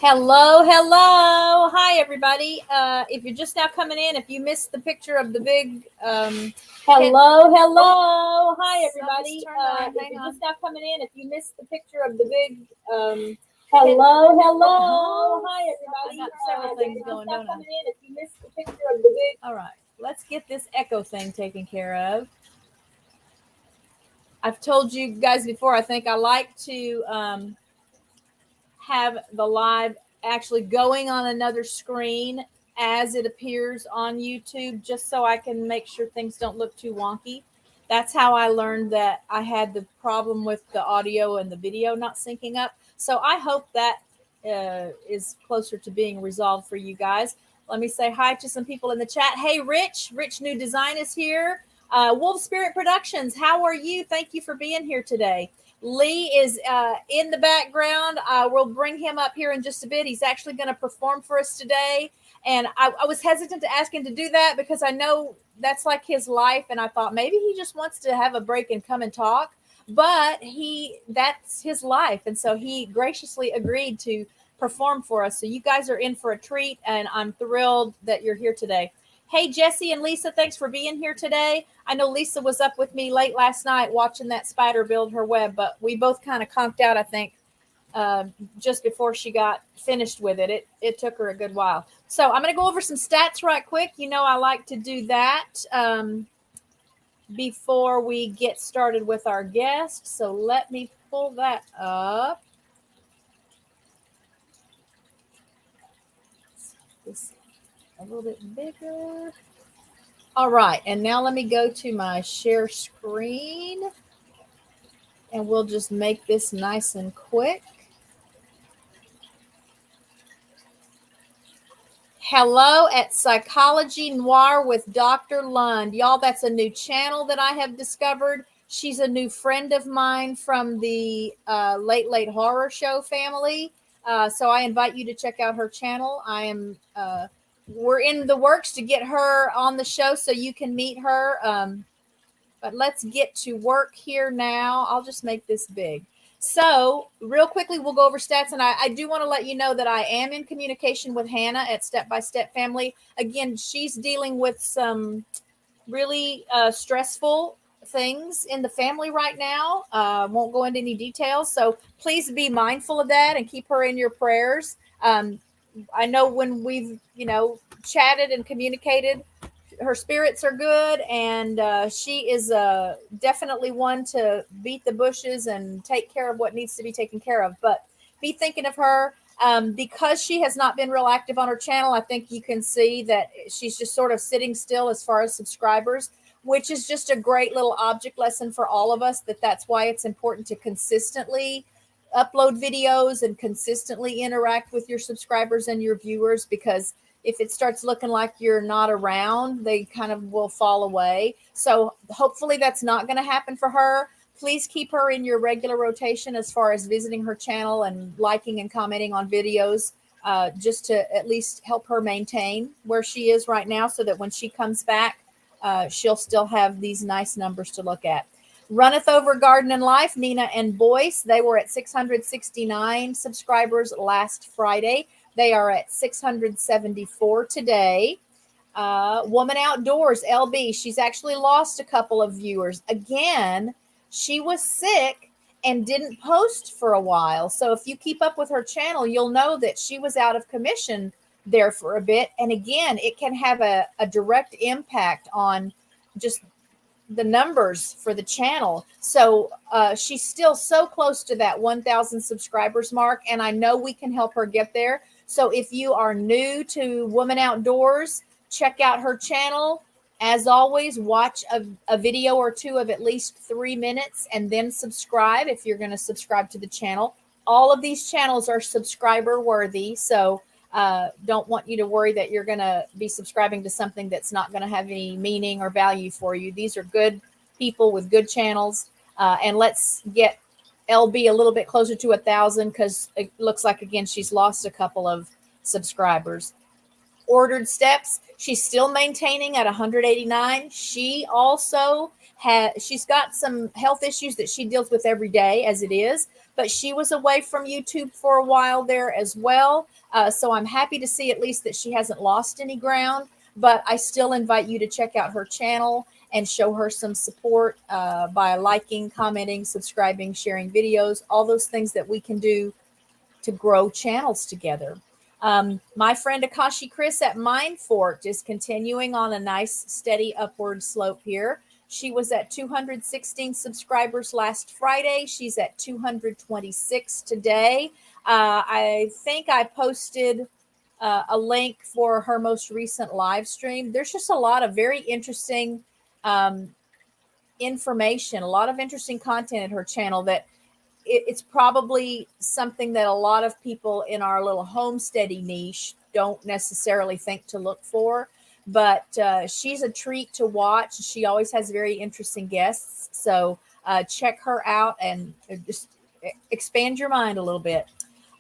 Hello, hello. Hi, everybody. If you're just now coming in, if you missed the picture of the big, hello, hello. Hi, everybody. If you're just now coming in, if you missed the picture of the big, hello, hello. Hi, everybody. I got several things going, don't I? Coming in, if you missed the picture of the big. All right, let's get this echo thing taken care of. I've told you guys before, I think I like to have the live actually going on another screen as it appears on YouTube, just so I can make sure things don't look too wonky. That's how I learned that I had the problem with the audio and the video not syncing up. So I hope that is closer to being resolved for you guys. Let me say hi to some people in the chat. Hey, Rich New Design is here. Wolf Spirit Productions, how are you? Thank you for being here today. Lee is in the background. We'll bring him up here in just a bit. He's actually going to perform for us today. And I was hesitant to ask him to do that because I know that's like his life. And I thought maybe he just wants to have a break and come and talk. But that's his life. And so he graciously agreed to perform for us. So you guys are in for a treat. And I'm thrilled that you're here today. Hey, Jesse and Lisa, thanks for being here today. I know Lisa was up with me late last night watching that spider build her web, but we both kind of conked out, I think, just before she got finished with it. It took her a good while. So I'm going to go over some stats right quick. You know, I like to do that before we get started with our guest. So let me pull that up. This a little bit bigger. All right, and now let me go to my share screen, and we'll just make this nice and quick. Hello at Psychology Noir with Dr. Lund. Y'all, that's a new channel that I have discovered. She's a new friend of mine from the Late Horror Show family. So I invite you to check out her channel. We're in the works to get her on the show so you can meet her. But let's get to work here now. I'll just make this big. So real quickly, we'll go over stats. And I do want to let you know that I am in communication with Hannah at Step by Step Family. Again, she's dealing with some really stressful things in the family right now. Won't go into any details. So please be mindful of that and keep her in your prayers. I know when we've, chatted and communicated, her spirits are good, and she is definitely one to beat the bushes and take care of what needs to be taken care of. But be thinking of her. Because she has not been real active on her channel, I think you can see that she's just sort of sitting still as far as subscribers, which is just a great little object lesson for all of us, that's why it's important to consistently upload videos and consistently interact with your subscribers and your viewers, because if it starts looking like you're not around, they kind of will fall away. So hopefully that's not going to happen for her. Please keep her in your regular rotation as far as visiting her channel and liking and commenting on videos, just to at least help her maintain where she is right now, so that when she comes back, she'll still have these nice numbers to look at. Runneth Over Garden and Life, Nina and Boyce, they were at 669 subscribers last Friday. They are at 674 today. Woman Outdoors, LB, she's actually lost a couple of viewers. Again, she was sick and didn't post for a while. So if you keep up with her channel, you'll know that she was out of commission there for a bit. And again, it can have a direct impact on just the numbers for the channel. So she's still so close to that 1,000 subscribers mark, and I know we can help her get there. So if you are new to Woman Outdoors, check out her channel. As always, watch a video or two of at least 3 minutes and then subscribe if you're going to subscribe to the channel. All of these channels are subscriber worthy, so don't want you to worry that you're going to be subscribing to something that's not going to have any meaning or value for you. These are good people with good channels. And let's get LB a little bit closer to 1,000, because it looks like, again, she's lost a couple of subscribers. ordered steps. She's still maintaining at 189. She also she's got some health issues that she deals with every day as it is, but she was away from YouTube for a while there as well. So I'm happy to see at least that she hasn't lost any ground, but I still invite you to check out her channel and show her some support by liking, commenting, subscribing, sharing videos, all those things that we can do to grow channels together. My friend Akashi Chris at Mindfort is continuing on a nice, steady upward slope here. She was at 216 subscribers last Friday. She's at 226 today. I think I posted a link for her most recent live stream. There's just a lot of very interesting information, a lot of interesting content in her channel that it's probably something that a lot of people in our little homesteady niche don't necessarily think to look for, but she's a treat to watch. She always has very interesting guests. So check her out and just expand your mind a little bit.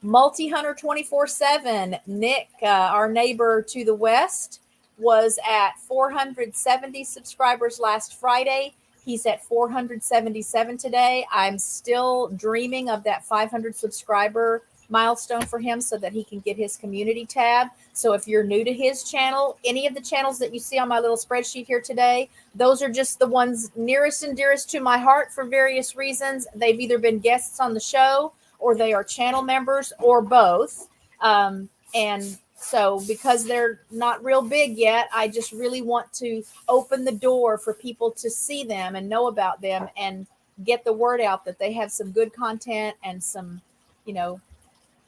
Multi-Hunter 24/7, Nick, our neighbor to the west, was at 470 subscribers last Friday. He's at 477 today. I'm still dreaming of that 500 subscriber milestone for him so that he can get his community tab. So if you're new to his channel, any of the channels that you see on my little spreadsheet here today, those are just the ones nearest and dearest to my heart for various reasons. They've either been guests on the show or they are channel members or both. And so because they're not real big yet, I just really want to open the door for people to see them and know about them and get the word out that they have some good content and some,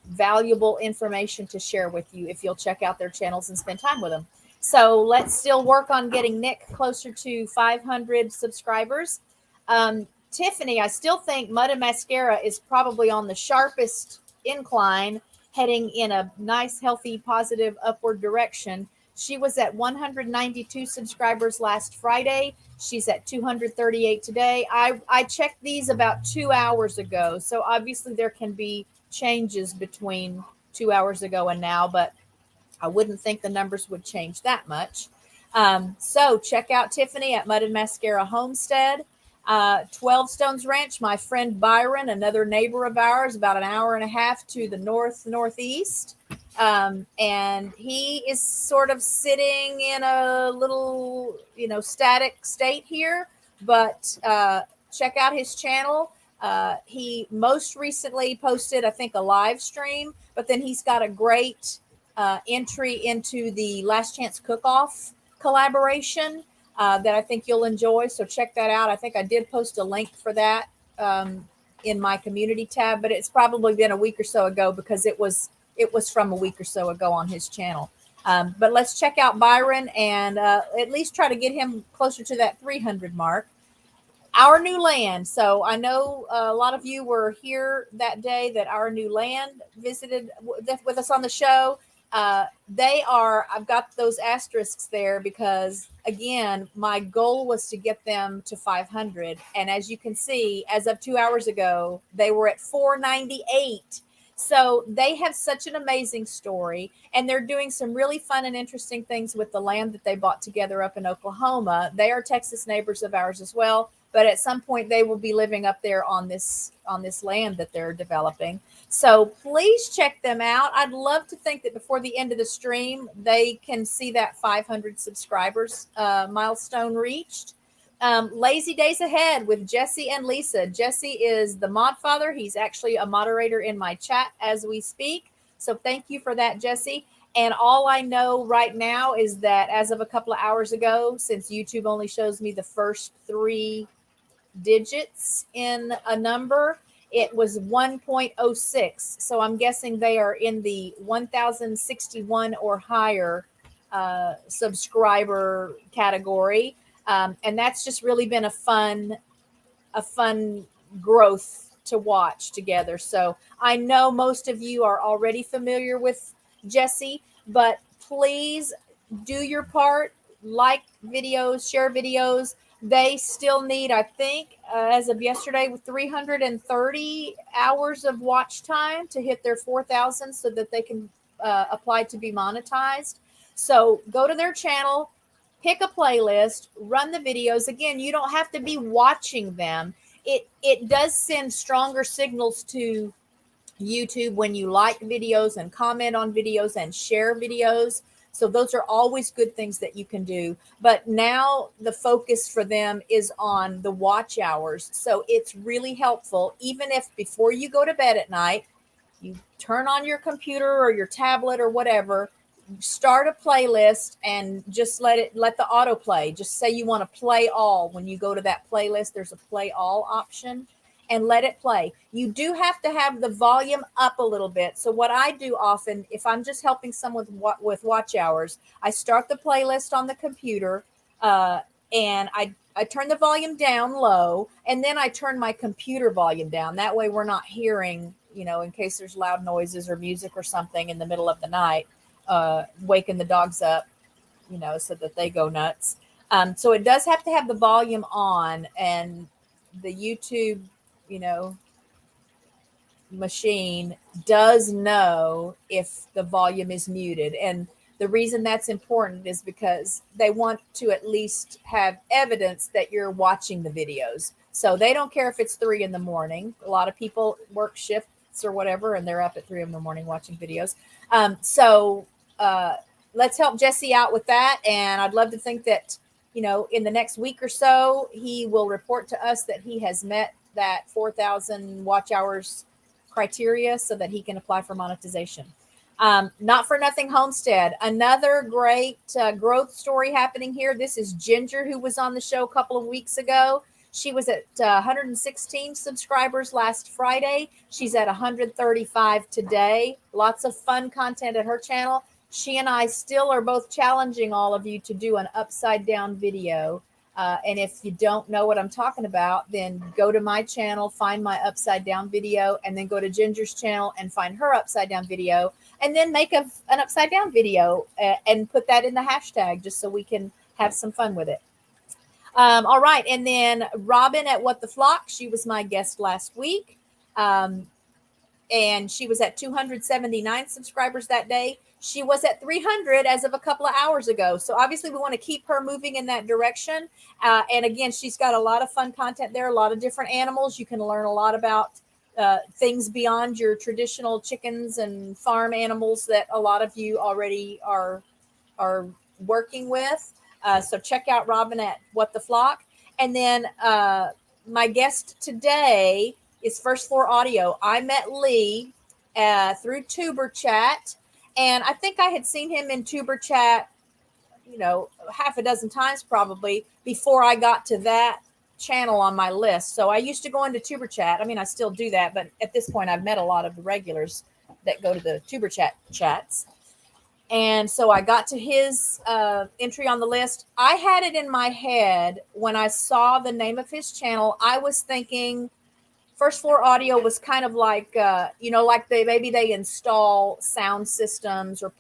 valuable information to share with you if you'll check out their channels and spend time with them. So let's still work on getting Nick closer to 500 subscribers. Tiffany, I still think Mud and Mascara is probably on the sharpest incline, heading in a nice, healthy, positive upward direction. She was at 192 subscribers last Friday. She's at 238 today. I checked these about 2 hours ago. So obviously there can be changes between 2 hours ago and now, but I wouldn't think the numbers would change that much. So check out Tiffany at Mud and Mascara Homestead. 12 Stones Ranch, my friend Byron, another neighbor of ours, about an hour and a half to the northeast. And he is sort of sitting in a little, static state here, but check out his channel. He most recently posted, I think, a live stream, but then he's got a great entry into the Last Chance Cook-Off collaboration that I think you'll enjoy. So check that out. I think I did post a link for that in my community tab, but it's probably been a week or so ago because it was from a week or so ago on his channel. But let's check out Byron and at least try to get him closer to that 300 mark. Our New Land. So I know a lot of you were here that day that Our New Land visited with us on the show. I've got those asterisks there because, again, my goal was to get them to 500. And as you can see, as of 2 hours ago, they were at 498. So they have such an amazing story, and they're doing some really fun and interesting things with the land that they bought together up in Oklahoma. They are Texas neighbors of ours as well, but at some point they will be living up there on this land that they're developing. So please check them out. I'd love to think that before the end of the stream, they can see that 500 subscribers milestone reached. Lazy Days Ahead with Jesse and Lisa. Jesse is the mod father. He's actually a moderator in my chat as we speak. So thank you for that, Jesse. And all I know right now is that as of a couple of hours ago, since YouTube only shows me the first 3 digits in a number, it was 1.06. So I'm guessing they are in the 1,061 or higher subscriber category. And that's just really been a fun growth to watch together. So I know most of you are already familiar with Jesse, but please do your part, like videos, share videos. They still need, I think, as of yesterday, with 330 hours of watch time to hit their 4,000 so that they can apply to be monetized. So go to their channel, pick a playlist, run the videos. Again, you don't have to be watching them. It does send stronger signals to YouTube when you like videos and comment on videos and share videos. So those are always good things that you can do. But now the focus for them is on the watch hours. So it's really helpful, even if before you go to bed at night, you turn on your computer or your tablet or whatever, start a playlist and just let the autoplay. Just say you want to play all. When you go to that playlist, there's a play all option, and let it play. You do have to have the volume up a little bit. So what I do often, if I'm just helping someone with watch hours, I start the playlist on the computer, and I turn the volume down low, and then I turn my computer volume down. That way we're not hearing, in case there's loud noises or music or something in the middle of the night, waking the dogs up, so that they go nuts. So it does have to have the volume on, and the YouTube, machine does know if the volume is muted. And the reason that's important is because they want to at least have evidence that you're watching the videos. So they don't care if it's 3 a.m. A lot of people work shifts or whatever, and they're up at 3 a.m. watching videos. Let's help Jesse out with that. And I'd love to think that, in the next week or so, he will report to us that he has met that 4,000 watch hours criteria so that he can apply for monetization. Not for nothing homestead. Another great growth story happening here. This is Ginger, who was on the show a couple of weeks ago. She was at 116 subscribers last Friday. She's at 135 today. Lots of fun content at her channel. She and I still are both challenging all of you to do an upside down video. And if you don't know what I'm talking about, then go to my channel, find my upside down video, and then go to Ginger's channel and find her upside down video, and then make an upside down video and put that in the hashtag just so we can have some fun with it. All right. And then Robin at What the Flock, she was my guest last week. And she was at 279 subscribers that day. She was at 300 as of a couple of hours ago. So obviously we want to keep her moving in that direction. And again, she's got a lot of fun content there, a lot of different animals. You can learn a lot about things beyond your traditional chickens and farm animals that a lot of you already are working with. So check out Robin at What the Flock. And then my guest today is First Floor Audio. I met Lee through Tuber Chat, and I think I had seen him in Tuber Chat, half a dozen times probably before I got to that channel on my list. So I used to go into Tuber Chat. I mean, I still do that, but at this point I've met a lot of the regulars that go to the Tuber Chat chats. And so I got to his entry on the list. I had it in my head when I saw the name of his channel. I was thinking First Floor Audio was kind of like, like they install sound systems or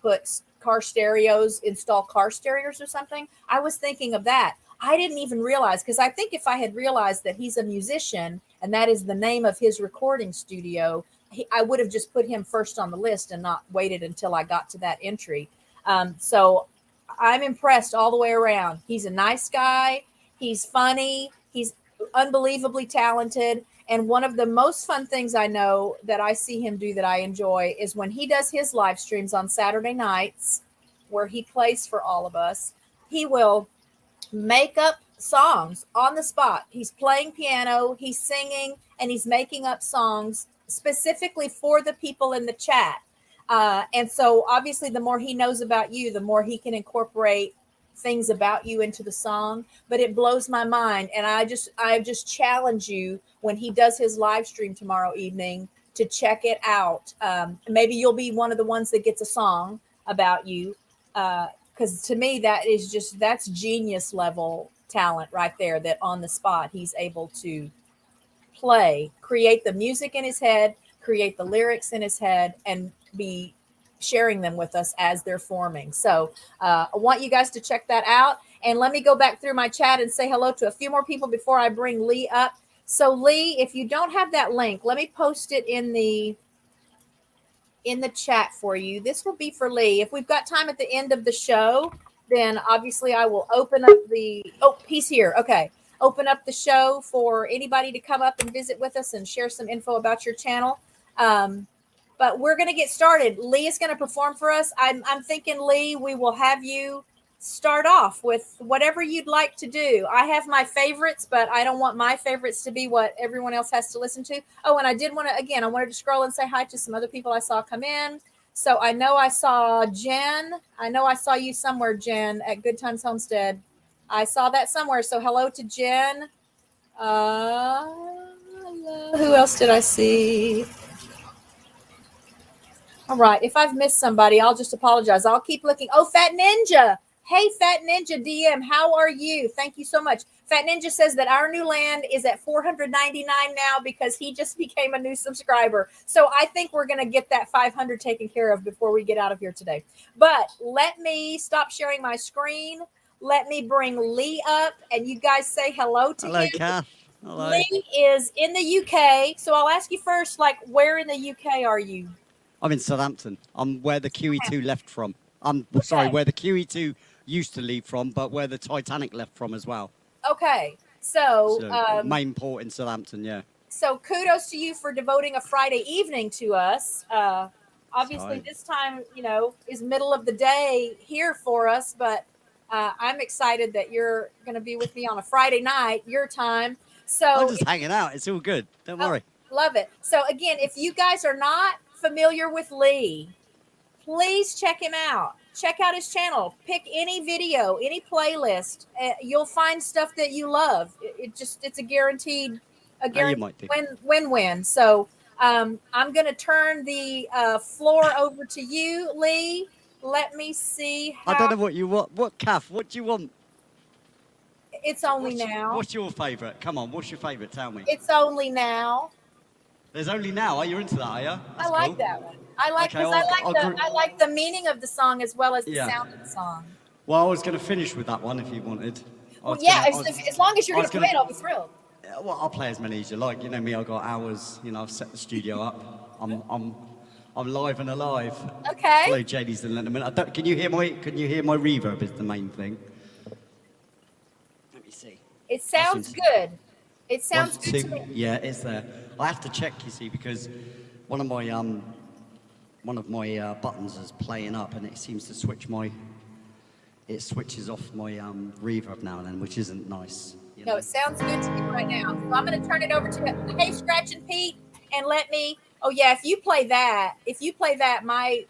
install car stereos or something. I was thinking of that. I didn't even realize, because I think if I had realized that he's a musician and that is the name of his recording studio, I would have just put him first on the list and not waited until I got to that entry. So I'm impressed all the way around. He's a nice guy. He's funny. He's unbelievably talented. And one of the most fun things I know that I see him do that I enjoy is when he does his live streams on Saturday nights, where he plays for all of us, he will make up songs on the spot. He's playing piano, he's singing, and he's making up songs specifically for the people in the chat. And so obviously the more he knows about you, the more he can incorporate things about you into the song. But it blows my mind. And I just challenge you, when he does his live stream tomorrow evening, to check it out. Maybe you'll be one of the ones that gets a song about you. Because to me, that's genius level talent right there, that on the spot he's able to create the music in his head, create the lyrics in his head, and be sharing them with us as they're forming. So I want you guys to check that out. And let me go back through my chat and say hello to a few more people before I bring Lee up. So Lee, if you don't have that link, let me post it in the in the chat for you. This will be for Lee. If we've got time at the end of the show, then obviously I will open up he's here. Okay. Open up the show for anybody to come up and visit with us and share some info about your channel. But we're going to get started. Lee is going to perform for us. I'm thinking, Lee, we will have you start off with whatever you'd like to do. I have my favorites, but I don't want my favorites to be what everyone else has to listen to. Oh, and I wanted to scroll and say hi to some other people I saw come in. So I know I saw Jen. I know I saw you somewhere, Jen, at Good Times Homestead. I saw that somewhere. So hello to Jen. Who else did I see? All right. If I've missed somebody, I'll just apologize. I'll keep looking. Oh, Fat Ninja. Hey, Fat Ninja DM, how are you? Thank you so much. Fat Ninja says that our new land is at $499 now because he just became a new subscriber. So I think we're going to get that 500 taken care of before we get out of here today. But let me stop sharing my screen. Let me bring Lee up, and you guys say hello to him. Hello, Kath. Hello. Lee is in the UK. So I'll ask you first, where in the UK are you? I'm in Southampton. I'm where the QE2 left from. Sorry, where the QE2 used to leave from, but where the Titanic left from as well. Okay. So main port in Southampton, yeah. So kudos to you for devoting a Friday evening to us. Obviously, this time, is middle of the day here for us, but I'm excited that you're going to be with me on a Friday night, your time. So I'm just hanging out. It's all good. Don't worry. Love it. So again, if you guys are not familiar with Lee, please check him out. Check out his channel. Pick any video, any playlist. You'll find stuff that you love. It's a guaranteed win-win. So I'm going to turn the floor over to you, Lee. Let me see. I don't know what you want. What, Kath? What do you want? It's only now. What's your favourite? Come on, what's your favourite? Tell me. It's only now. There's only now. Are you into that? Are you? I like that one. I like the meaning of the song as well as the sound of the song. Well, I was going to finish with that one if you wanted. As long as you're going to play it, I'll be thrilled. Well, I'll play as many as you like. You know me, I've got hours. I've set the studio up. I'm live and alive. Okay. Hello, JD's in a minute. Can you hear my reverb? Is the main thing. Let me see. It sounds good. It sounds good to me. Yeah, it's there. I have to check, you see, because one of my buttons is playing up, and it seems to switches off my reverb now and then, which isn't nice. No, it sounds good to me right now. So I'm going to turn it over to Hey Scratch and Pete, and let me. Oh yeah, if you play that, my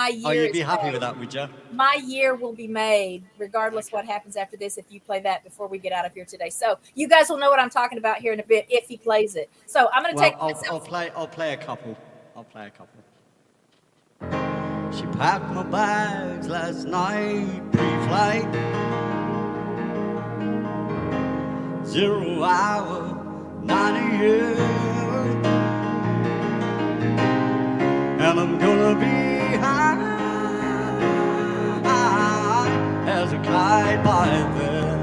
year. Oh, you'd be happy with that, would you? My year will be made, regardless what happens after this. If you play that before we get out of here today, so you guys will know what I'm talking about here in a bit if he plays it. So I'm going to take. I'll play a couple. She packed my bags last night, pre-flight. 0 hour, 98. And I'm gonna be high as a kite by then.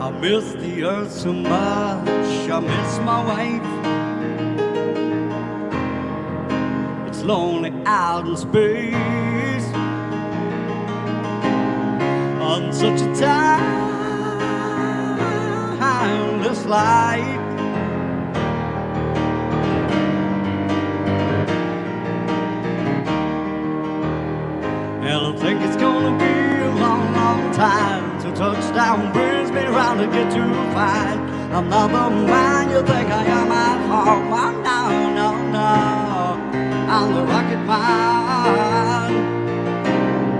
I miss the earth so much, I miss my wife. It's lonely out in space on such a timeless light. And I think it's gonna be a long, long time till touchdown brings me round to get to fight. I'm not the man you think I am at home. Oh, no, no, no. I'm the rocket man.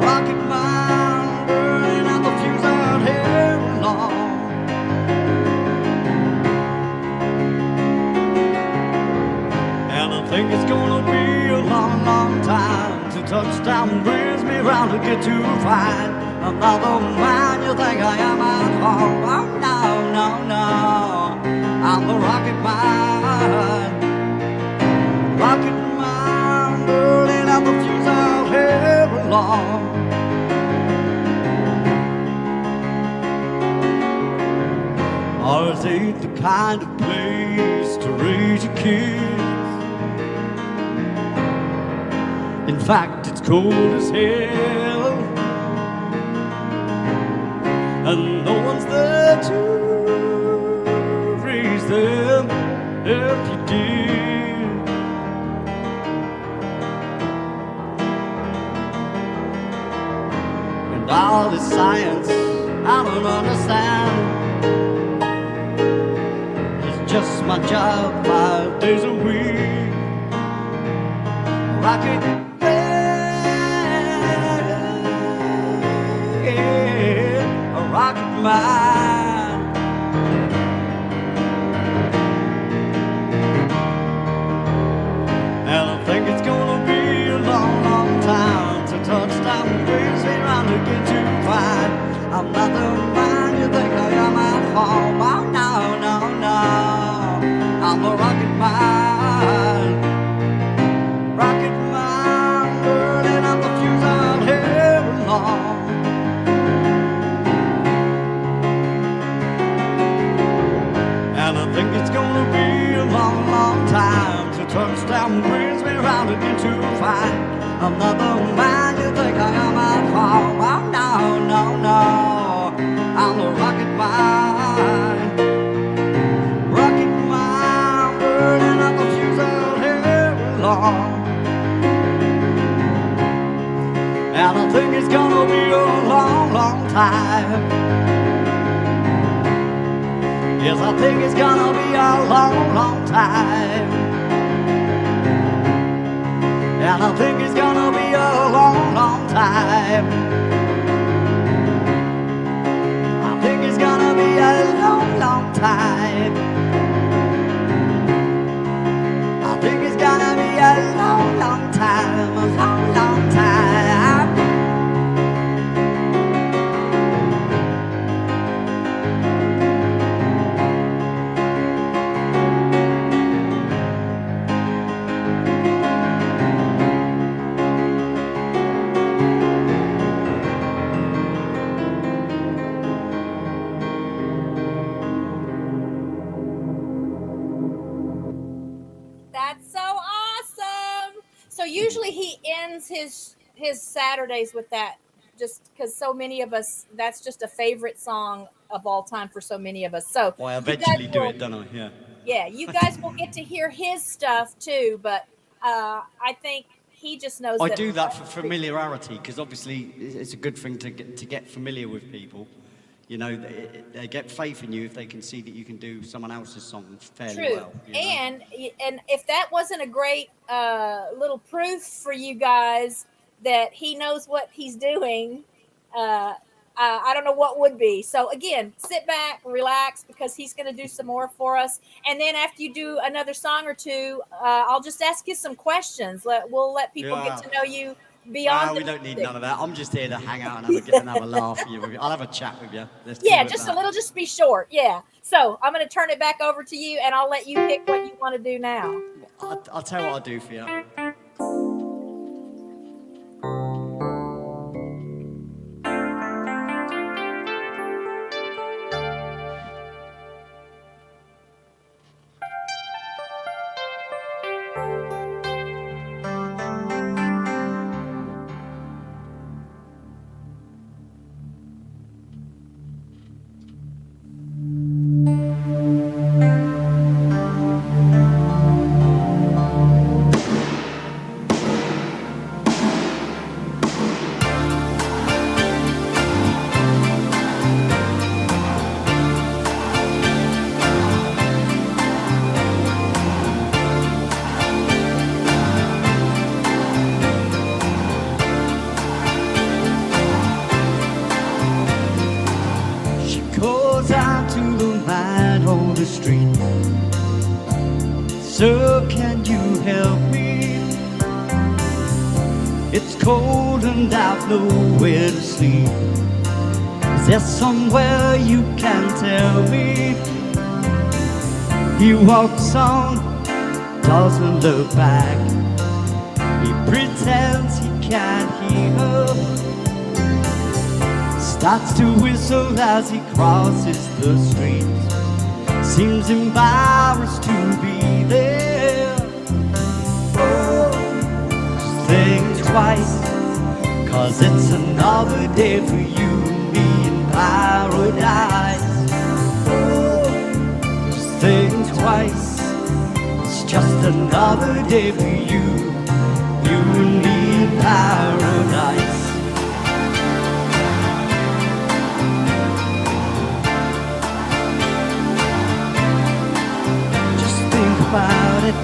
Rocket man, burning out the fuse out here alone. And I think it's gonna be a long, long time till touchdown brings me round to get to fight. I'm not the man you think I am at home. Oh, no, no, no. I'm the rocket man. Rocket man, burning out the fuse out here alone. I this ain't the kind of place to raise your kids. In fact, it's cold as hell, and no one's there to raise them if you did. And all this science I don't understand. It's just my job 5 days a week. Rocket man, a rocket man. And I think it's gonna be a long, long time to touchdown brings me round again to find I'm not the man you think I am at home. Oh no, no, no, I'm a rocket man. Rocket man, burning up the fuse out here alone. And I think it's gonna be a long, long time till touchdown brings me round again to find I'm not the man you think I am at home. Oh no, no, no, I'm the rocket man. Rocket man, burning up the fuse out here alone. And I think it's gonna be a long, long time. Yes, I think it's gonna be a long, long time. And I think it's gonna be a long, long time. I think it's gonna be a long, long time. I think it's gonna be a long, long time. A long, long time. That's so awesome. So usually he ends his Saturdays with that, just because so many of us, that's just a favorite song of all time for so many of us. So Well, I you eventually guys do will- it, don't I? Yeah. Yeah, you guys will get to hear his stuff too, but I think he just knows I that do that for familiarity, because obviously it's a good thing to get familiar with people. You know, they get faith in you if they can see that you can do someone else's song fairly true. well. You know? And if that wasn't a great little proof for you guys that he knows what he's doing, I don't know what would be. So again, sit back, relax, because he's going to do some more for us. And then after you do another song or two, I'll just ask you some questions. We'll let people get to know you beyond. We don't need none of that. I'm just here to hang out and have a laugh with you. I'll have a chat with you. Just a little, just be short. Yeah. So I'm going to turn it back over to you, and I'll let you pick what you want to do now. I'll tell you what I'll do for you. Street. So can you help me? It's cold and I've nowhere to sleep. Is there somewhere you can tell me? He walks on, doesn't look back. He pretends he can't hear her. Starts to whistle as he crosses the street. seems embarrassed to be there. Oh, think twice, 'cause it's another day for you and me in paradise. Oh, just think twice, it's just another day for you, you and me in paradise. About it.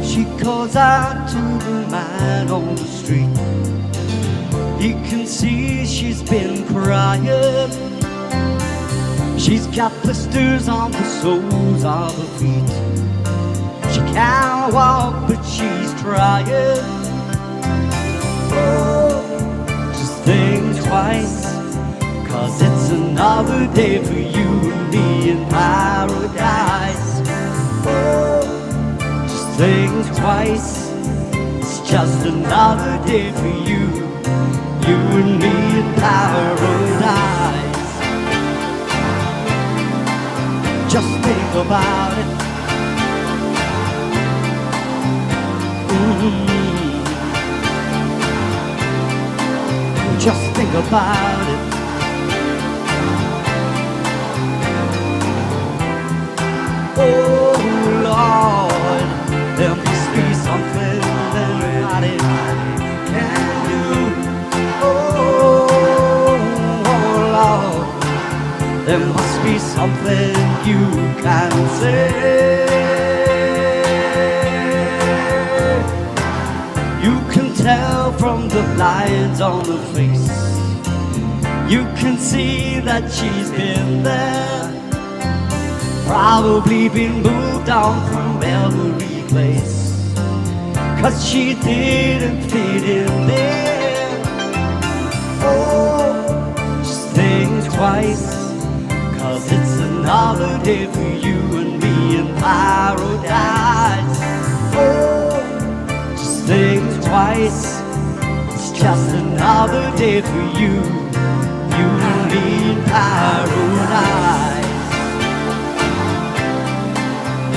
She calls out to the man on the street. He can see she's been crying. She's got blisters on the soles of her feet. She can't walk, but she's trying. Oh, think twice, 'cause it's another day for you and me in paradise. Oh, just think twice, it's just another day for you, you and me in paradise. Just think about it. Just think about it. Oh Lord, there must be something that nobody can do. Oh Lord, there must be something you can say. You can tell from the lines on the face, you can see that she's been there, probably been moved on from every place, 'cause she didn't fit in there. Oh, just think twice, 'cause it's another day for you and me in paradise. Oh, just think twice, it's just another day for you, you and me in paradise.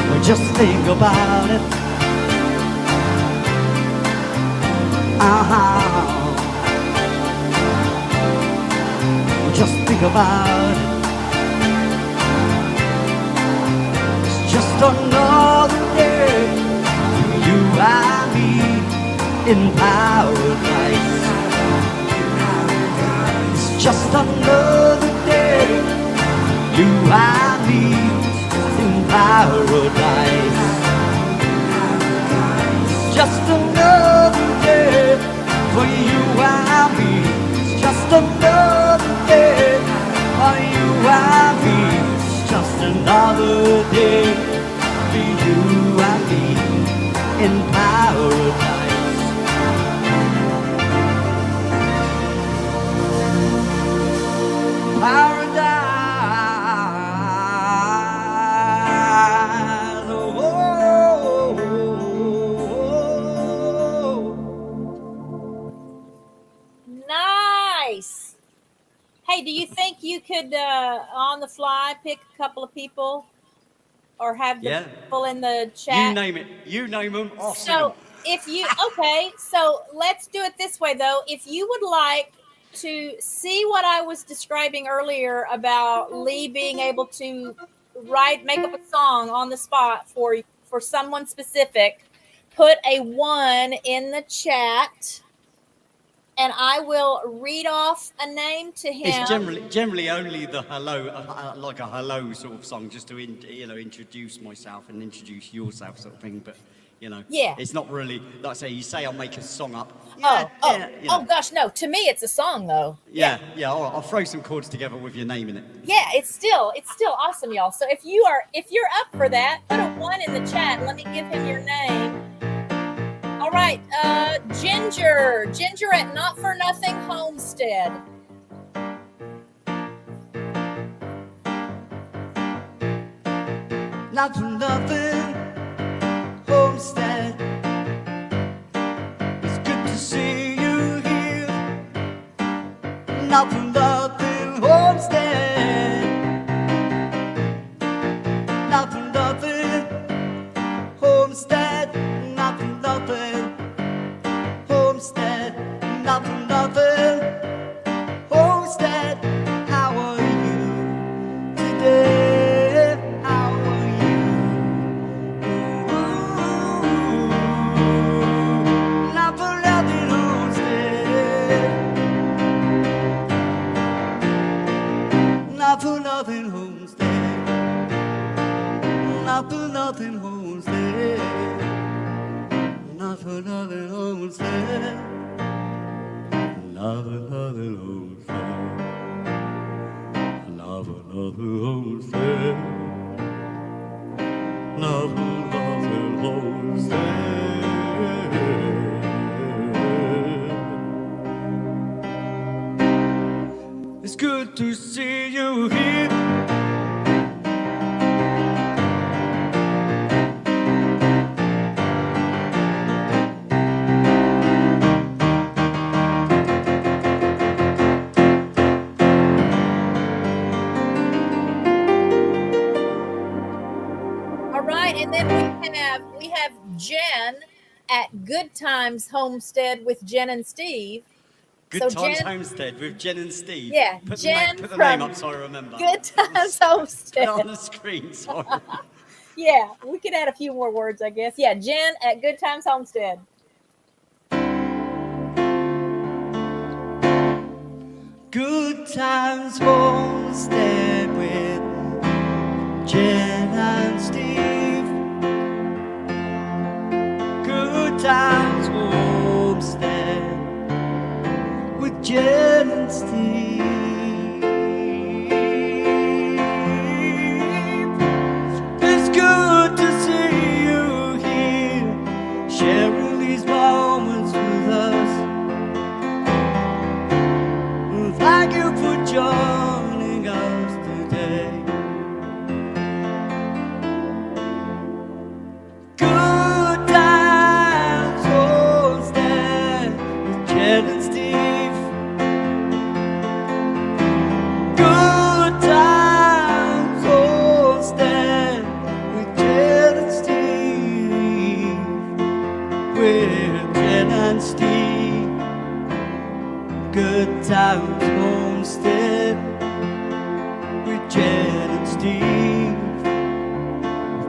Well, just think about it. Well, just think about it. It's just another day for you and me in paradise. It's just another day, you and me in paradise. It's just another day for you and me. It's just another day for you and me. It's just another day for you and me in paradise. Paradise. Oh, oh, oh. Nice. Hey, do you think you could, on the fly, pick a couple of people, or have the people in the chat? You name it. You name them. I'll sing them. So if you, okay, so let's do it this way though. If you would like to see what I was describing earlier about Lee being able to make up a song on the spot for someone specific, put a 1 in the chat and I will read off a name to him. It's generally only the hello, like a hello sort of song, just to introduce myself and introduce yourself sort of thing. But it's not really like you say I'll make a song up. Oh gosh, no. To me, it's a song though. Yeah. I'll throw some chords together with your name in it. Yeah, it's still awesome, y'all. So if you're up for that, put a 1 in the chat. Let me give him your name. All right, Ginger at Not For Nothing Homestead. Not for nothing, homestead. It's good to see It's good to see you here. All right, and then we have Jen at Good Times Homestead with Jen and Steve. Good So Times Jen- Homestead with Jen and Steve. Yeah, Put Jen the name from up so I remember. Good Times Put it Homestead. on the screen, sorry. Yeah, we could add a few more words, I guess. Yeah, Jen at Good Times Homestead. Good Times Homestead with Jen and Steve. Good Times Homestead with Jen and Steve. It's good to see you here, sharing these moments with us. Thank you for joining us today. Good Times Homestead with Jen and Steve. Good Times Homestead with Jen and Steve. With Jen and Steve. Good Times Homestead with Jen and Steve.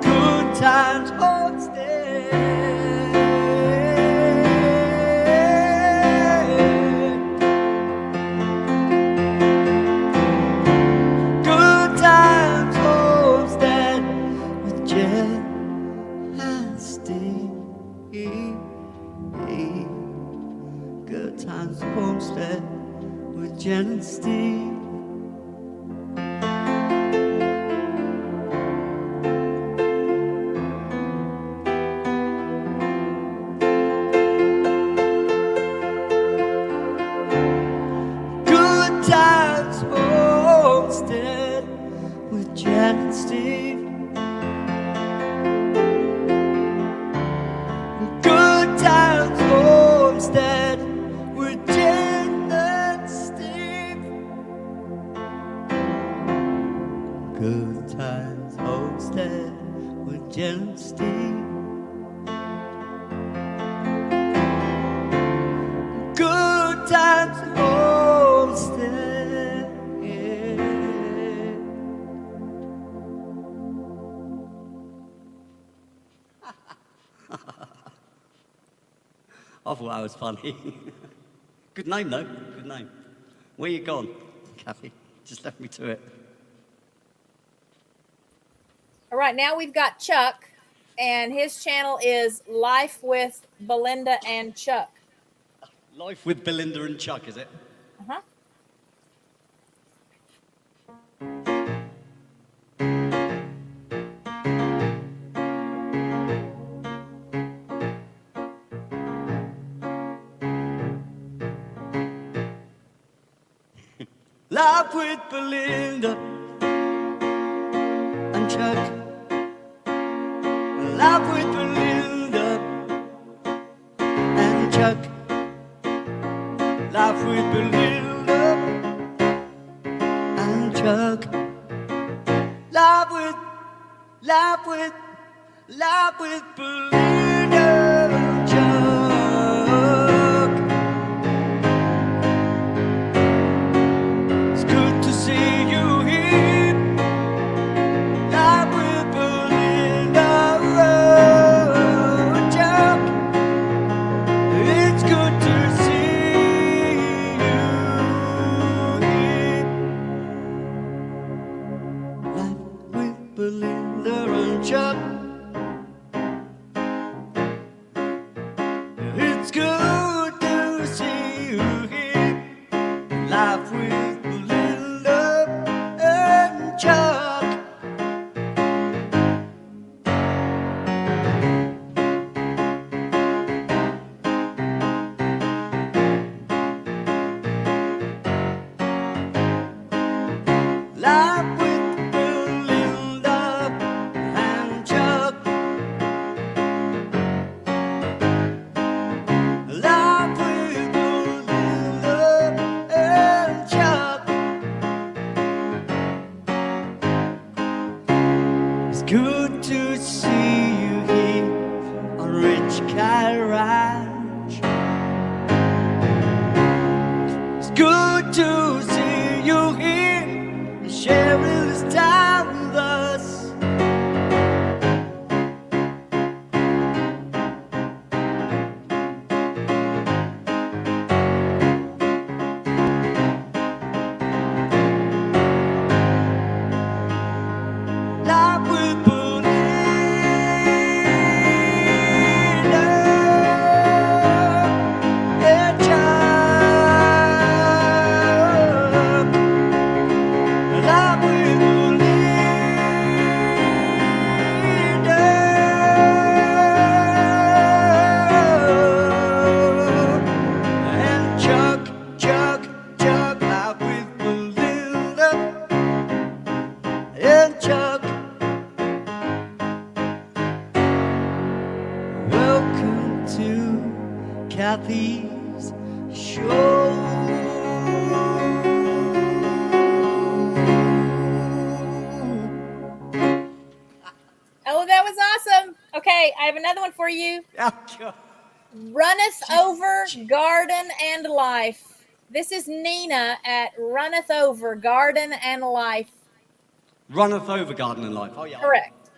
Good Times Homestead. Good Times Homestead with Jen and Steve. Good Times Homestead with Jen and Steve. Good Times Homestead with Jen and Steve. Good Times Homestead with Jen and Steve. Good Times Homestead with Jen and Steve. Good Times Homestead. I thought that was funny. Good name, though. Good name. Where you gone, Kathy? Just left me to it. All right, now we've got Chuck, and his channel is Life with Belinda and Chuck. Life with Belinda and Chuck, is it? Uh-huh. Life with Belinda and Chuck. Life with Belinda and Chuck. Life with Belinda and Chuck. Life with Belinda and Chuck. It's good to see you here. Life with Belinda and Chuck. It's good to see you here. Life with Belinda and Chuck. It's good to see you here. Life with Belinda and Chuck. RichKatRanch. It's good to see you here, sharing this time with us. Life with Belinda and Chuck. Life with Belinda and Chuck. Life with Belinda and Chuck. Welcome to Kathy's show. Oh, that was awesome. Okay, I have another one for you. Runneth Over Garden and Life. This is Nina at Runneth Over Garden and Life. Runneth over garden and life. Oh yeah. Correct.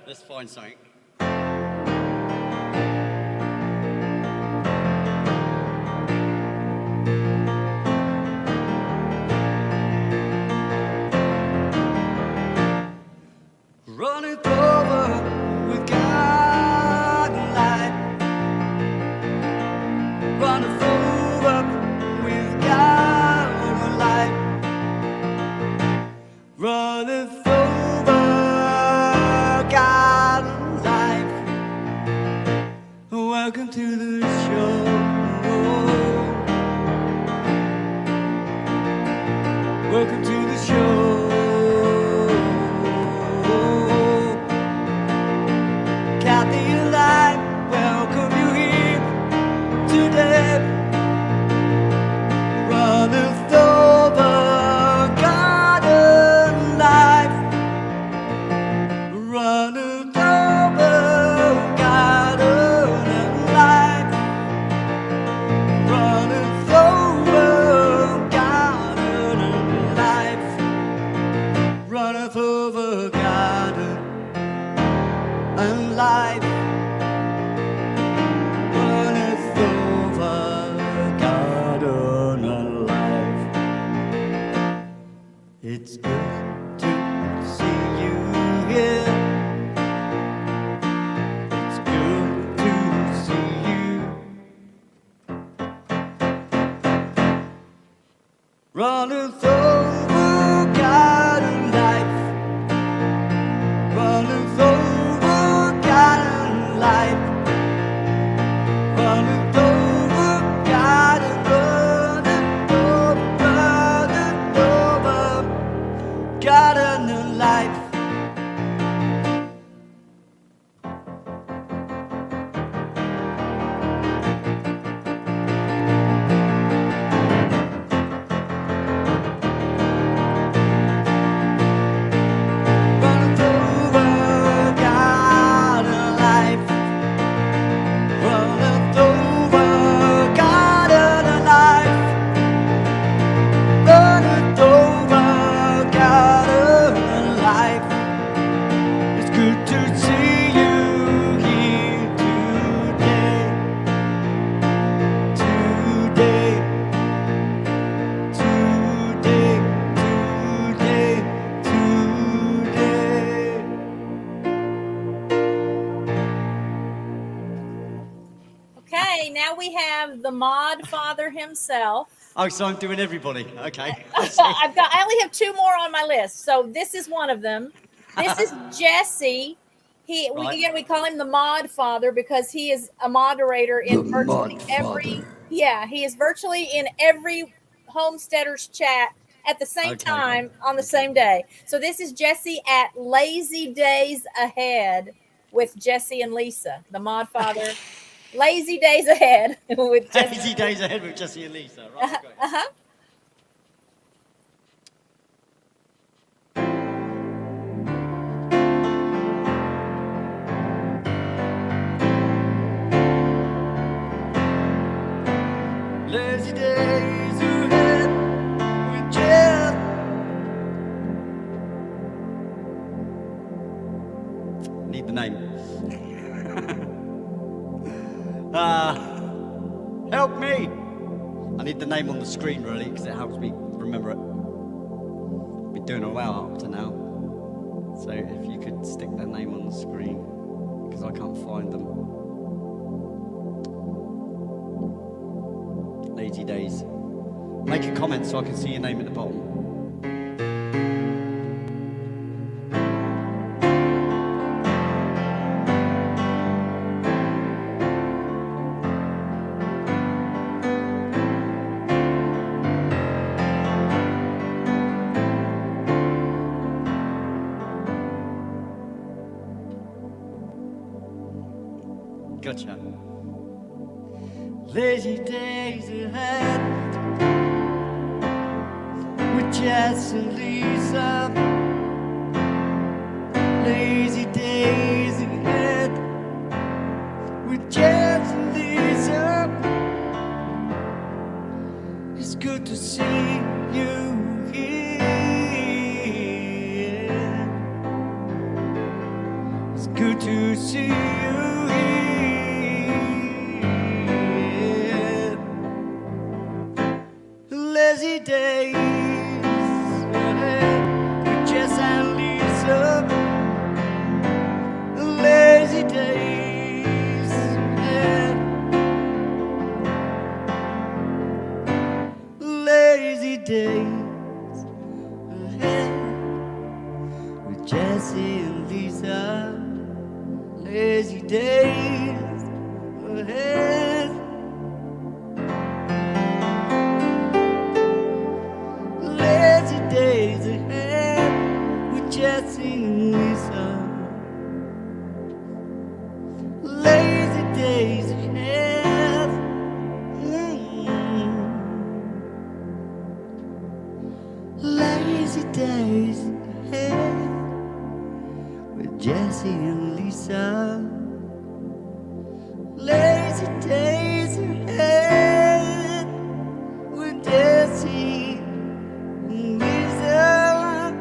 Let's find something. Runneth over with garden life. Runneth over with garden life. Runneth over garden life. Welcome to the show. Welcome to the show. Kathy and I welcome you here today. Runneth over garden life. Runneth over garden life. Runneth over garden life. Runneth over garden and life. Runneth over garden and life. It's good to see you here. It's good to see you. Runneth over garden life. Runneth over garden life. Runneth over garden, runneth over garden and life. Runneth over garden life. Runneth over garden and life. Runneth over garden and life. It's good to see you here today. Today. Okay, now we have the Mod Father himself. Oh, so I'm doing everybody. Okay. I only have two more on my list, so this is one of them. This is Jesse. Right. We call him the Mod Father because he is a moderator in virtually every. Yeah, he is virtually in every homesteaders chat at the same Okay. time on the same day. So this is Jesse at Lazy Days Ahead with Jesse and Lisa, the Mod Father. Lazy Days Ahead with Jesse. Lazy days ahead with Jesse and Lisa. Right. Okay. days ahead. We just need the name. Help me! I need the name on the screen really because it helps me remember it. Been doing a while up to now. So if you could stick their name on the screen because I can't find them. Lazy Days. Make a comment so I can see your name at the bottom. Gotcha. Lazy days ahead with Jess and Lisa. Lazy days ahead with Jess and Lisa. It's good to see you here. It's good to see you here. Lazy days ahead with Jess and Lisa. Lazy days ahead. Lazy days ahead with Jessie and Lisa. Lazy days ahead. Lazy days ahead with Jessie and Lisa. Lazy days ahead. Lazy days ahead with Jessie and Lisa. Lazy days ahead with Jessie and Lisa.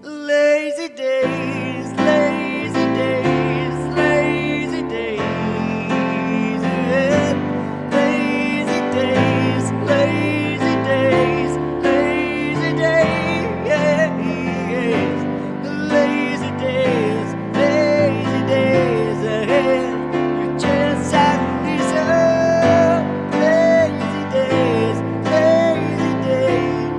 Lazy days, lazy days, lazy days ahead. Lazy days, lazy days, lazy days, lazy days, lazy days ahead with Jess and Lisa. Lazy days, lazy days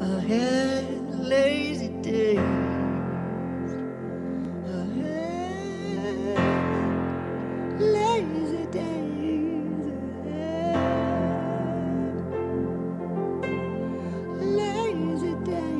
ahead, lazy days ahead, lazy days ahead, lazy days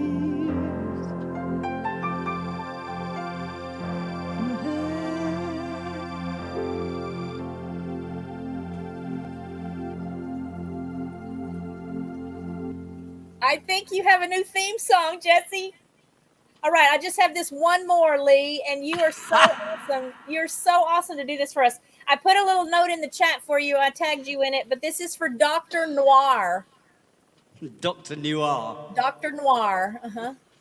I think you have a new theme song, Jesse. All right, I just have this one more, Lee, and you are so awesome. You're so awesome to do this for us. I put a little note in the chat for you. I tagged you in it, but this is for Dr. Noir. Dr. Noir. Dr. Noir.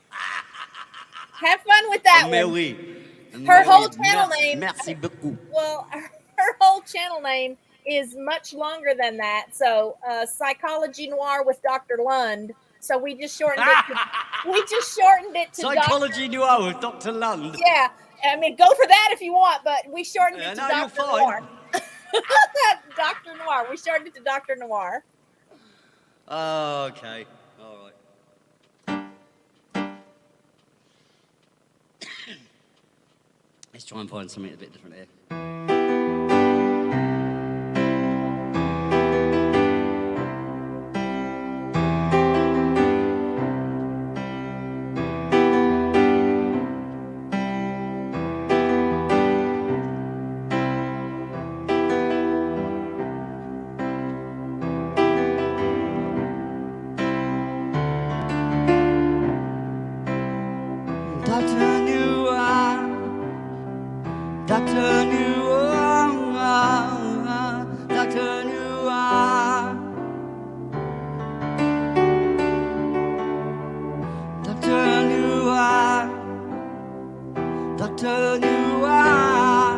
Have fun with that one. Her whole channel name. Merci beaucoup. Well, her whole channel name is much longer than that. So, Psychology Noir with Dr. Lund. So we just shortened it. To Psychology Noir with Dr. Lund. Yeah, I mean, go for that if you want, but we shortened it to Dr. Noir. Dr. Noir. We shortened it to Dr. Noir. Oh, okay. All right. Let's try and find something a bit different here. Dr. Doctor New Eye,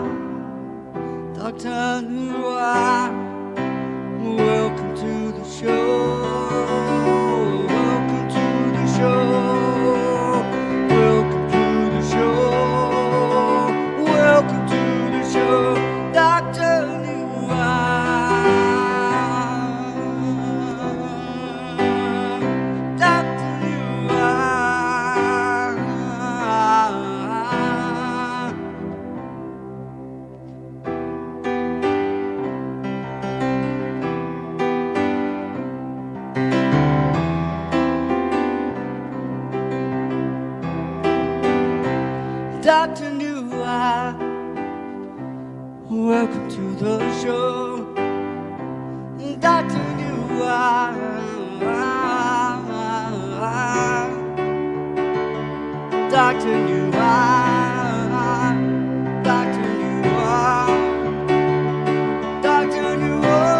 Doctor New Eye, welcome to the show. Welcome to the show. Welcome to the show. Welcome to the show. Doctor New Eye. Doctor New Eye. Doctor New Eye, welcome to the show. Doctor New Eye, Doctor New Eye, Doctor New Eye, Doctor New Eye, Doctor New Eye.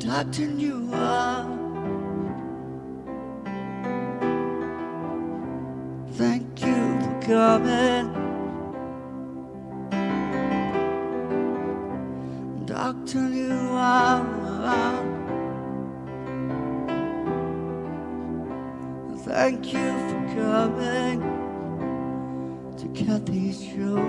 Doctor New Eye, thank you for coming. Doctor New Eye, thank you for coming to Kathy's show.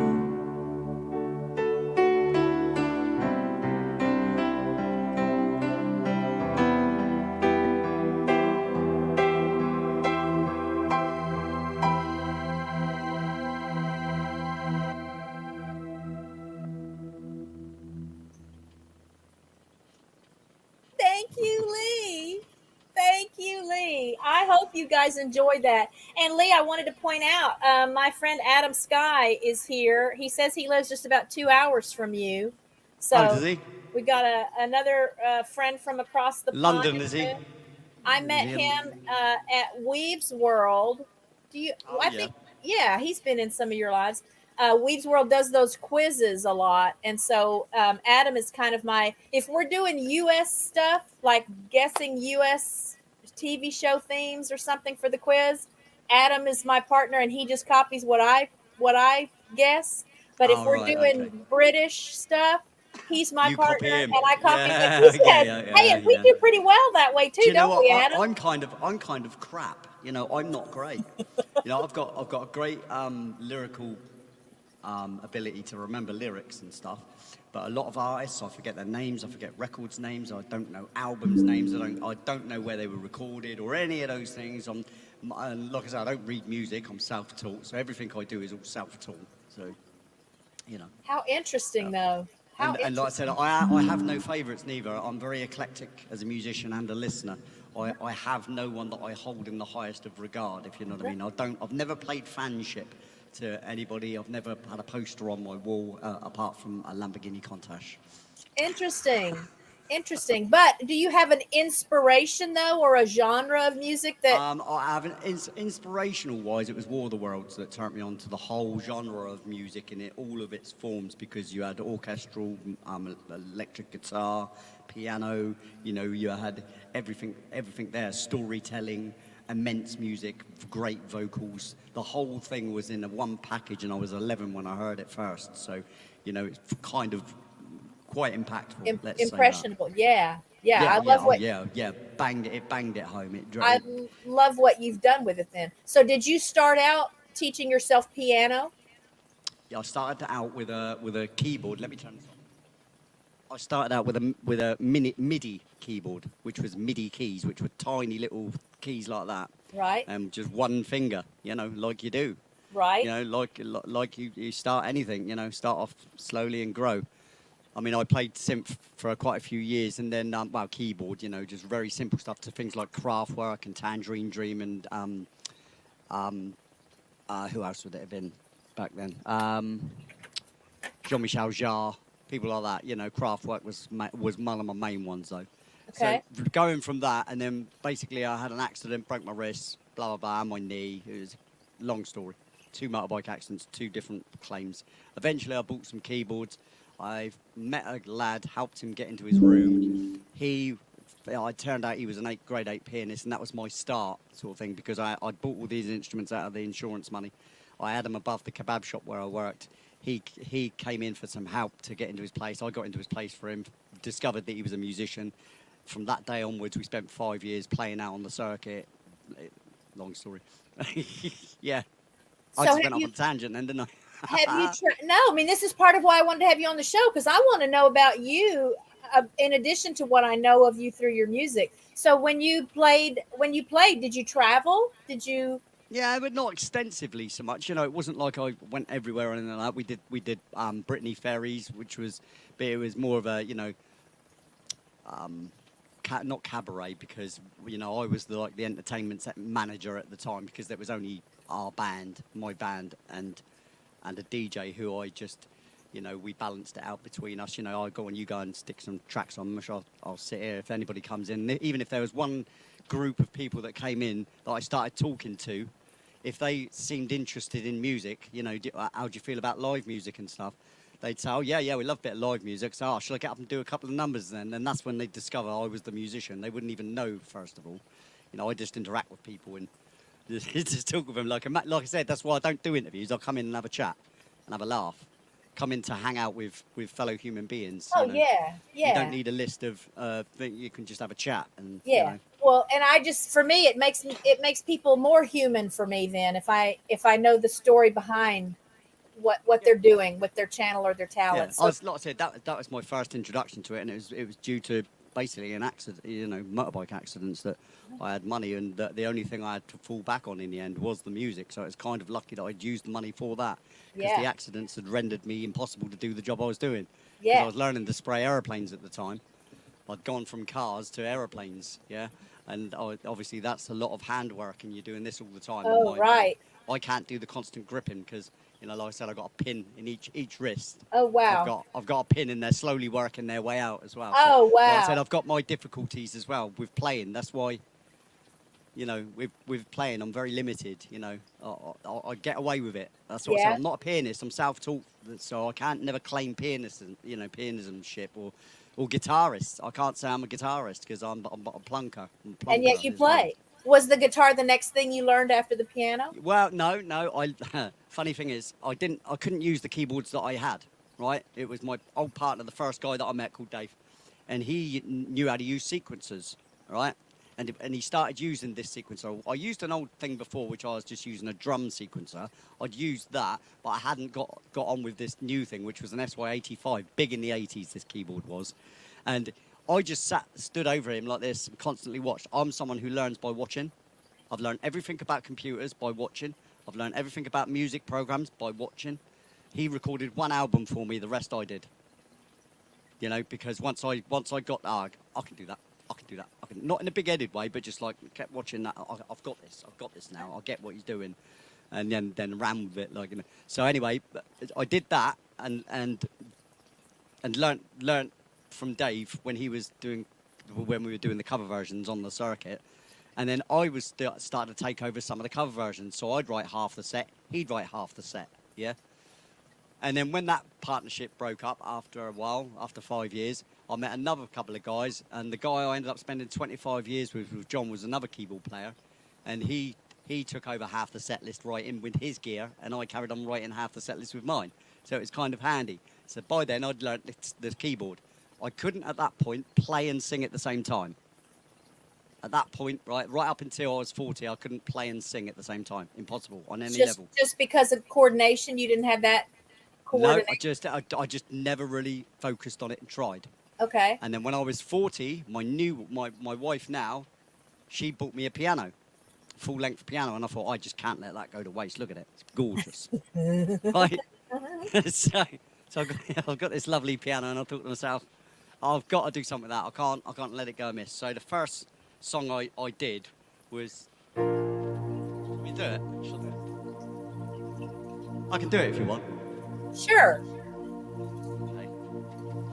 Thank you, Lee. Thank you, Lee. I hope you guys enjoyed that. And Lee, I wanted to point out, my friend Adam Sky is here. He says he lives just about 2 hours from you. So Oh, does he? we got another friend from across the London, pond. is he? I met him at Weave's World. Do you? Oh, I think, yeah, he's been in some of your lives. Weave's World does those quizzes a lot, and so Adam is kind of my. If we're doing U.S. stuff, like guessing U.S. TV show themes or something for the quiz, Adam is my partner, and he just copies what I guess. But if we're doing British stuff, he's my You partner, copy him. and I copy Yeah, what he okay, says. Hey, and we do pretty well that way too, Do you know don't we, what? Adam? I'm kind of crap. You know, I'm not great. You know, I've got a great lyrical ability to remember lyrics and stuff. But a lot of artists, I forget their names, I forget records names, I don't know albums names, I don't know where they were recorded or any of those things. And like I said, I don't read music. I'm self-taught, so everything I do is all self-taught. So, you know. How interesting, though. And like I said, I have no favourites neither. I'm very eclectic as a musician and a listener. I have no one that I hold in the highest of regard, if you know what I mean. I've never played fanship to anybody. I've never had a poster on my wall apart from a Lamborghini Countach. Interesting. But do you have an inspiration, though, or a genre of music that... I have inspirational wise, it was War of the Worlds that turned me on to the whole genre of music in all of its forms, because you had orchestral, electric guitar, piano, you know, you had everything there, storytelling, immense music, great vocals. The whole thing was in a one package, and I was 11 when I heard it first. So, you know, it's kind of quite impactful. Let's impressionable. Say that. Yeah. I love what. Banged it home. I love what you've done with it. Then, so did you start out teaching yourself piano? Yeah, I started out with a keyboard. Let me turn this on. I started out with a MIDI keyboard, which was MIDI keys, which were tiny little keys like that. Right. Just one finger, you know, like you do. Right. You know, like you start anything, you know, start off slowly and grow. I mean, I played synth for quite a few years, and then well, keyboard, you know, just very simple stuff to things like Kraftwerk and Tangerine Dream and who else would it have been back then? Jean-Michel Jarre, people like that. You know, Kraftwerk was one of my main ones though. Okay. So going from that, and then basically I had an accident, broke my wrist, blah blah blah, and my knee. It was a long story. 2 motorbike accidents, 2 different claims. Eventually, I bought some keyboards. I met a lad, helped him get into his room. I turned out he was an grade 8 pianist, and that was my start, sort of thing, because I bought all these instruments out of the insurance money. I had him above the kebab shop where I worked. He came in for some help to get into his place. I got into his place for him, discovered that he was a musician. From that day onwards, we spent 5 years playing out on the circuit. Long story. Yeah. So I just went off on a tangent then, didn't I? Have you no, I mean, this is part of why I wanted to have you on the show, because I want to know about you in addition to what I know of you through your music. So when you played, did you travel? Did you? Yeah, but not extensively so much. You know, it wasn't like I went everywhere or anything like that. We did Brittany Ferries, which was, but it was more of a, you know, not cabaret, because, you know, I was the entertainment manager at the time, because there was only our band, my band, and a DJ who I just, you know, we balanced it out between us. You know, I go and you go and stick some tracks on. I'll sit here if anybody comes in. Even if there was one group of people that came in that I started talking to, if they seemed interested in music, you know, how do you feel about live music and stuff? They'd say, oh, yeah, we love a bit of live music. So, oh, shall I get up and do a couple of numbers then? And that's when they'd discover I was the musician. They wouldn't even know, first of all. You know, I just interact with people and just talk with them. Like I said, that's why I don't do interviews. I'll come in and have a chat and have a laugh. Come in to hang out with fellow human beings. Oh, you know? yeah. You don't need a list of things. You can just have a chat. And, yeah. You know. Well, and for me, it makes people more human for me then if I know the story behind what they're doing with their channel or their talents. Yeah, like I said, that was my first introduction to it, and it was due to basically an accident, you know, motorbike accidents, that I had money, and the only thing I had to fall back on in the end was the music. So it's kind of lucky that I'd used the money for that, because the accidents had rendered me impossible to do the job I was doing. Yeah, I was learning to spray aeroplanes at the time. I'd gone from cars to aeroplanes, yeah, and obviously that's a lot of handwork, and you're doing this all the time. Oh, right. I can't do the constant gripping because, you know, like I said, I've got a pin in each wrist. Oh, wow. I've got a pin in there, slowly working their way out as well. Oh, wow. Like I said, I've got my difficulties as well with playing. That's why, you know, with playing, I'm very limited, you know. I get away with it. That's what I said. I'm not a pianist. I'm self-taught, so I can't never claim pianismship or guitarist. I can't say I'm a guitarist because I'm a plunker. And yet you play. Was the guitar the next thing you learned after the piano? Well, no. Funny thing is, I couldn't use the keyboards that I had. Right, it was my old partner, the first guy that I met called Dave, and he knew how to use sequencers. Right, and he started using this sequencer. I used an old thing before, which I was just using a drum sequencer. I'd used that, but I hadn't got on with this new thing, which was an SY85, big in the 80s. This keyboard was, and I just stood over him like this and constantly watched. I'm someone who learns by watching. I've learned everything about computers by watching. I've learned everything about music programs by watching. He recorded one album for me, the rest I did. You know, because once I got, I can do that. Not in a big-headed way, but just like kept watching that. I've got this now. I get what he's doing, and then ran with it, like, you know. So anyway, I did that and learnt from Dave when we were doing the cover versions on the circuit, and then I was starting to take over some of the cover versions. So I'd write half the set, he'd write half the set, yeah. And then when that partnership broke up after a while, after 5 years, I met another couple of guys, and the guy I ended up spending 25 years with John, was another keyboard player, and he took over half the set list writing with his gear, and I carried on writing half the set list with mine. So it was kind of handy. So by then I'd learnt the keyboard. I couldn't at that point play and sing at the same time. At that point, right up until I was 40, I couldn't play and sing at the same time. Impossible on any level. Just because of coordination, you didn't have that coordination? No, I just never really focused on it and tried. Okay. And then when I was 40, my wife now, she bought me a piano. full-length piano, and I thought, I just can't let that go to waste. Look at it. It's gorgeous. Right? so I've got this lovely piano, and I thought to myself, I've got to do something with that. I can't let it go amiss. So the first song I did was... Let me do it. Shall I do it? I can do it if you want. Sure. Okay.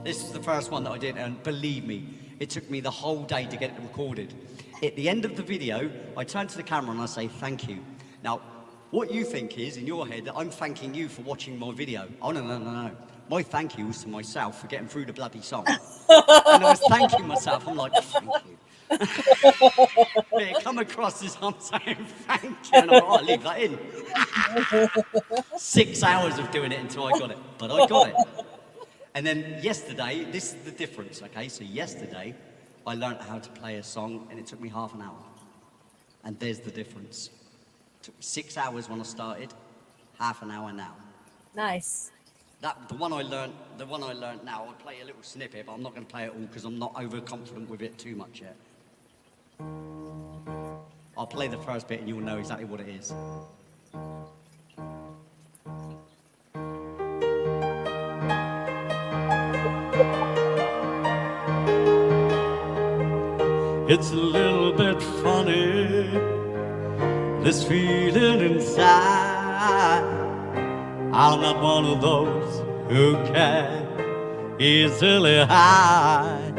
This is the first one that I did, and believe me, it took me the whole day to get it recorded. At the end of the video, I turn to the camera and I say, thank you. Now, what you think is, in your head, that I'm thanking you for watching my video. Oh, no. My thank you was to myself for getting through the bloody song. And I was thanking myself. I'm like, thank you. It come across as I'm saying thank you. And I'm like, oh, I'll leave that in. 6 hours of doing it until I got it. But I got it. And then yesterday, this is the difference, okay? So yesterday, I learned how to play a song, and it took me half an hour. And there's the difference. It took me 6 hours when I started, half an hour now. Nice. The one I learned now, I'll play a little snippet, but I'm not going to play it all because I'm not overconfident with it too much yet. I'll play the first bit and you'll know exactly what it is. It's a little bit funny, this feeling inside. I'm not one of those who can easily hide.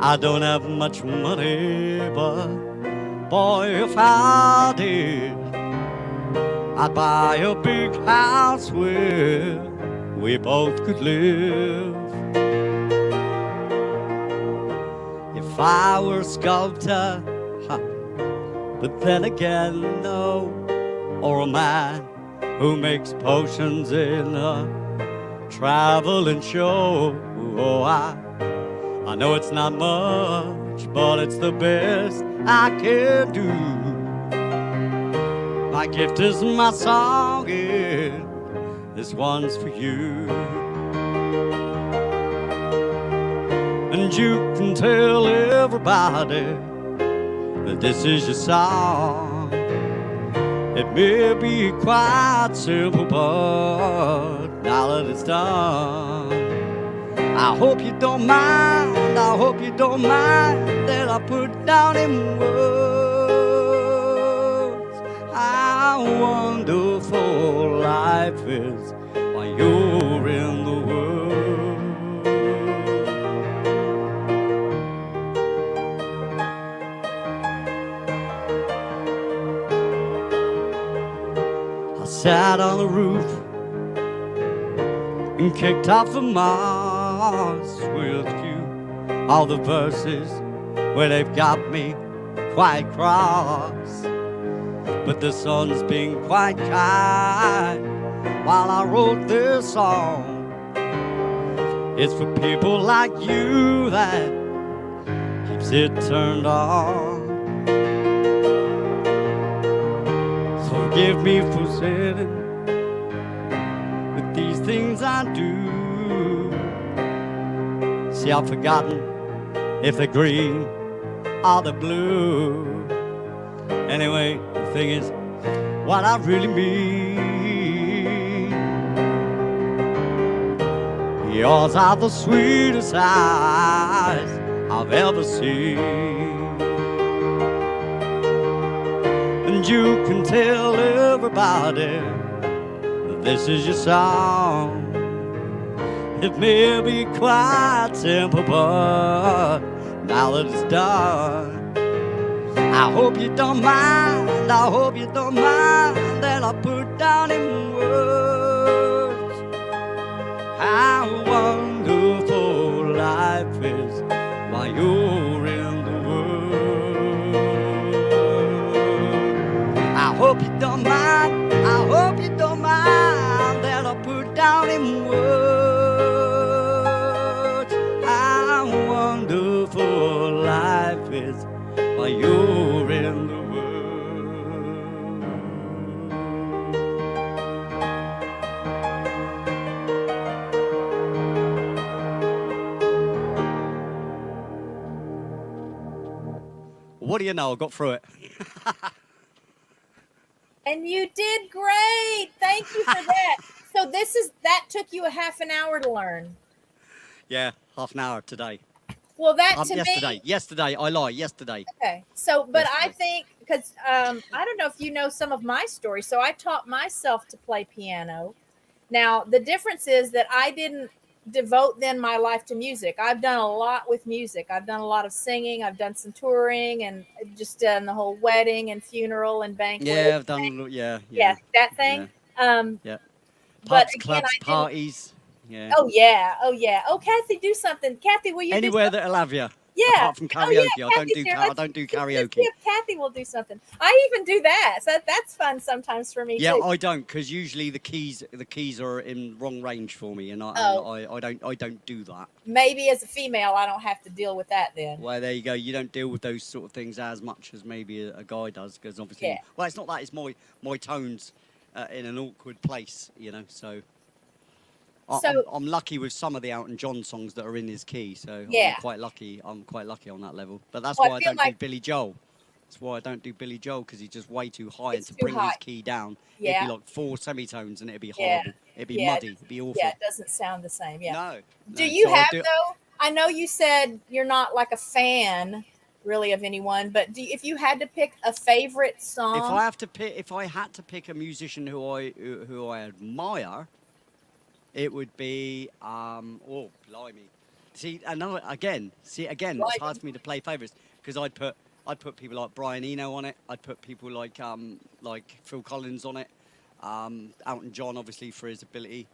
I don't have much money, but boy, if I did, I'd buy a big house where we both could live. If I were a sculptor, but then again, no, or a man who makes potions in a traveling show. Oh, I know it's not much, but it's the best I can do. My gift is my song, and this one's for you. And you can tell everybody that this is your song. It may be quite simple, but now that it's done, I hope you don't mind, I hope you don't mind that I put down in words how wonderful life is while you're in the world. I sat on the roof and kicked off the moss with you. All the verses where they've got me quite cross, but the sun's been quite kind while I wrote this song. It's for people like you that keeps it turned on. Forgive me for saying that these things I do. See, I've forgotten if they're green or they're blue. Anyway, the thing is, what I really mean, yours are the sweetest eyes I've ever seen. And you can tell everybody that this is your song. It may be quite simple, but now that it's done, I hope you don't mind, I hope you don't mind that I put down in words how wonderful life is while you're in the world. I hope you don't mind, I hope you don't mind that I put down in words how wonderful life is while you're in the world. What do you know? I got through it. And you did great. Thank you for that. So that took you a half an hour to learn. Yeah, half an hour today. Well, that to yesterday. me. Yesterday, I lie. Yesterday. Okay. So, but Yesterday. I think because I don't know if you know some of my story. So I taught myself to play piano. Now the difference is that I didn't devote then my life to music. I've done a lot with music. I've done a lot of singing. I've done some touring and just done the whole wedding and funeral and banquet. Yeah, I've done. Yeah, that thing. Yeah. But Pubs, again, clubs, I didn't. parties. Yeah. Oh yeah, oh yeah. Oh, Kathy, do something. Kathy, will you Anywhere do that'll have you. Yeah. Apart from Oh yeah, karaoke, I don't Kathy's do. here. I don't do Let's karaoke. see if Kathy will do something. I even do that. So that's fun sometimes for me Yeah, too. I don't, because usually the keys are in wrong range for me, and I don't do that. Maybe as a female, I don't have to deal with that then. Well, there you go. You don't deal with those sort of things as much as maybe a guy does, because obviously, Yeah. well, it's not that. It's my tones in an awkward place, you know. So, I'm lucky with some of the Elton John songs that are in his key. So Yeah. I'm quite lucky. I'm quite lucky on that level. But that's Well, why I don't do Billy Joel. That's why I don't do Billy Joel, because he's just way too high, and to bring his key down, it'd be like 4 semitones, and it'd be horrible. It'd be muddy. It'd be awful. Yeah, it doesn't sound the same. Yeah. No. Do you have though? I know you said you're not like a fan really of anyone, but if you had to pick a favorite song, if I had to pick a musician who I admire, it would be oh blimey. See, it's hard for me to play favorites, because I'd put people like Brian Eno on it. I'd put people like Phil Collins on it. Elton John, obviously, for his ability,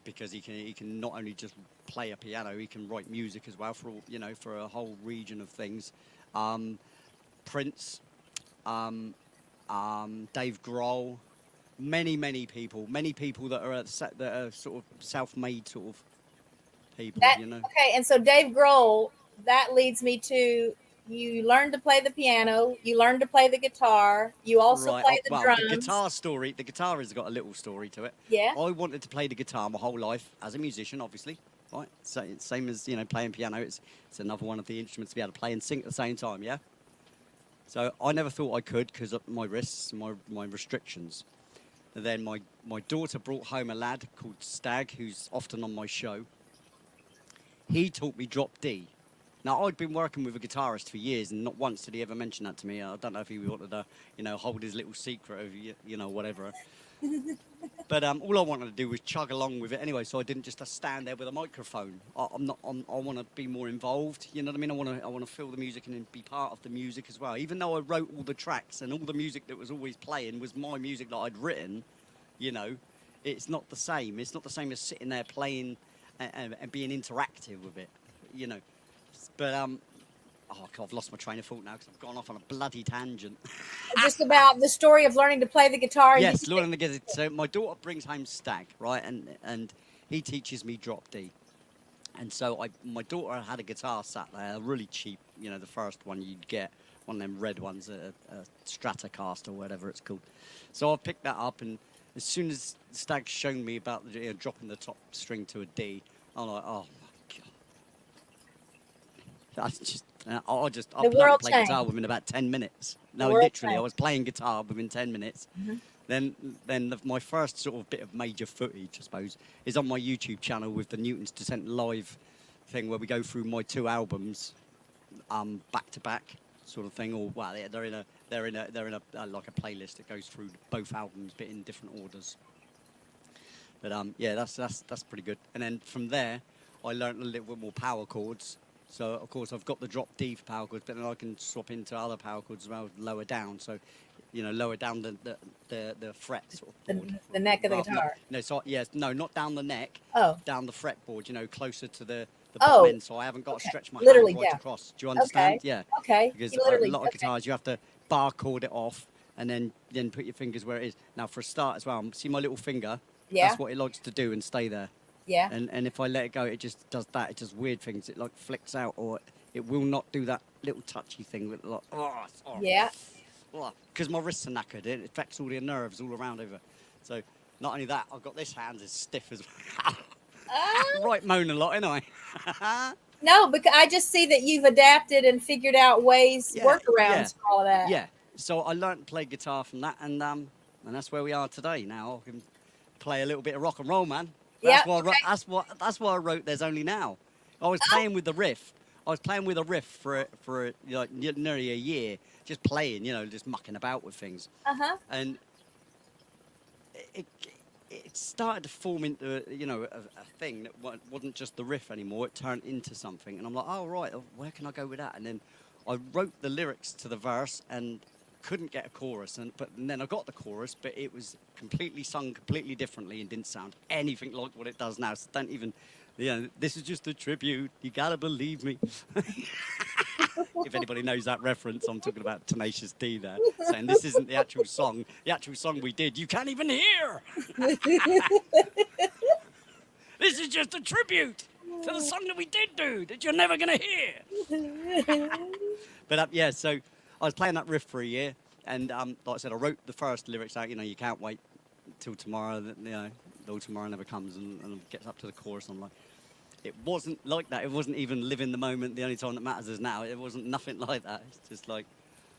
because he can not only just play a piano, he can write music as well for for a whole region of things. Prince, Dave Grohl, many people that are sort of self-made sort of people. Okay, and so Dave Grohl, that leads me to, you learned to play the piano, you learned to play the guitar, you also play the drums. The guitar has got a little story to it. Yeah. I wanted to play the guitar my whole life as a musician, obviously. Right. So it's same as playing piano. It's another one of the instruments to be able to play and sing at the same time. Yeah. So I never thought I could, because of my wrists, my restrictions. And then my daughter brought home a lad called Stag, who's often on my show. He taught me drop D. Now, I'd been working with a guitarist for years, and not once did he ever mention that to me. I don't know if he wanted to, hold his little secret over, whatever. But all I wanted to do was chug along with it anyway, so I didn't just stand there with a microphone. I want to be more involved, you know what I mean? I want to feel the music and be part of the music as well. Even though I wrote all the tracks and all the music that was always playing was my music that I'd written, it's not the same. It's not the same as sitting there playing and being interactive with it, But I've lost my train of thought now, because I've gone off on a bloody tangent. Just about the story of learning to play the guitar. Yes, learning the guitar. So my daughter brings home Stag, right, and he teaches me drop D. And so my daughter had a guitar sat there, really cheap, the first one you'd get, one of them red ones, a Stratocaster or whatever it's called. So I picked that up, and as soon as Stag's shown me about dropping the top string to a D, I'm like, oh my God. I learned to play guitar within about 10 minutes. No, literally, I was playing guitar within 10 minutes. Mm-hmm. Then my first sort of bit of major footage, I suppose, is on my YouTube channel with the Newton's Descent live thing, where we go through my 2 albums, back to back, sort of thing. Or well, they're in a like a playlist that goes through both albums, but in different orders. But yeah, that's pretty good. And then from there, I learned a little bit more power chords. So, of course, I've got the drop D for power chords, but then I can swap into other power chords as well, lower down. So, lower down the fret sort of board. The neck of the guitar. Not down the neck. Oh. Down the fretboard, closer to the bottom end, so I haven't got to stretch my literally hand right across. Do you understand? Okay. Yeah. Okay. Because a lot of guitars, you have to bar chord it off and then put your fingers where it is. Now, for a start as well, see my little finger? Yeah. That's what it likes to do and stay there. Yeah. And if I let it go, it just does that. It does weird things. It like flicks out, or it will not do that little touchy thing with like. Yeah. Because my wrists are knackered. It affects all the nerves all around over. So not only that, I've got this hand as stiff as well. Right, moan a lot, ain't I? No, because I just see that you've adapted and figured out ways, workarounds for all of that. Yeah. So I learned to play guitar from that, and and that's where we are today. Now I can play a little bit of rock and roll, man. Yeah, That's why I wrote There's Only Now. I was playing with the riff. I was playing with a riff for like nearly a year, just playing, just mucking about with things. And it started to form into a thing that wasn't just the riff anymore. It turned into something, and I'm like, oh right, where can I go with that? And then I wrote the lyrics to the verse and couldn't get a chorus, but then I got the chorus, but it was completely sung completely differently and didn't sound anything like what it does now. So don't even, this is just a tribute. You gotta believe me. If anybody knows that reference, I'm talking about Tenacious D there, saying this isn't the actual song. The actual song we did, you can't even hear. This is just a tribute to the song that we did do that you're never gonna hear. But yeah, so I was playing that riff for a year, and like I said, I wrote the first lyrics out. You can't wait till tomorrow. Though tomorrow never comes, and it gets up to the chorus. I'm like, it wasn't like that. It wasn't even living the moment. The only time that matters is now. It wasn't nothing like that. It's just like,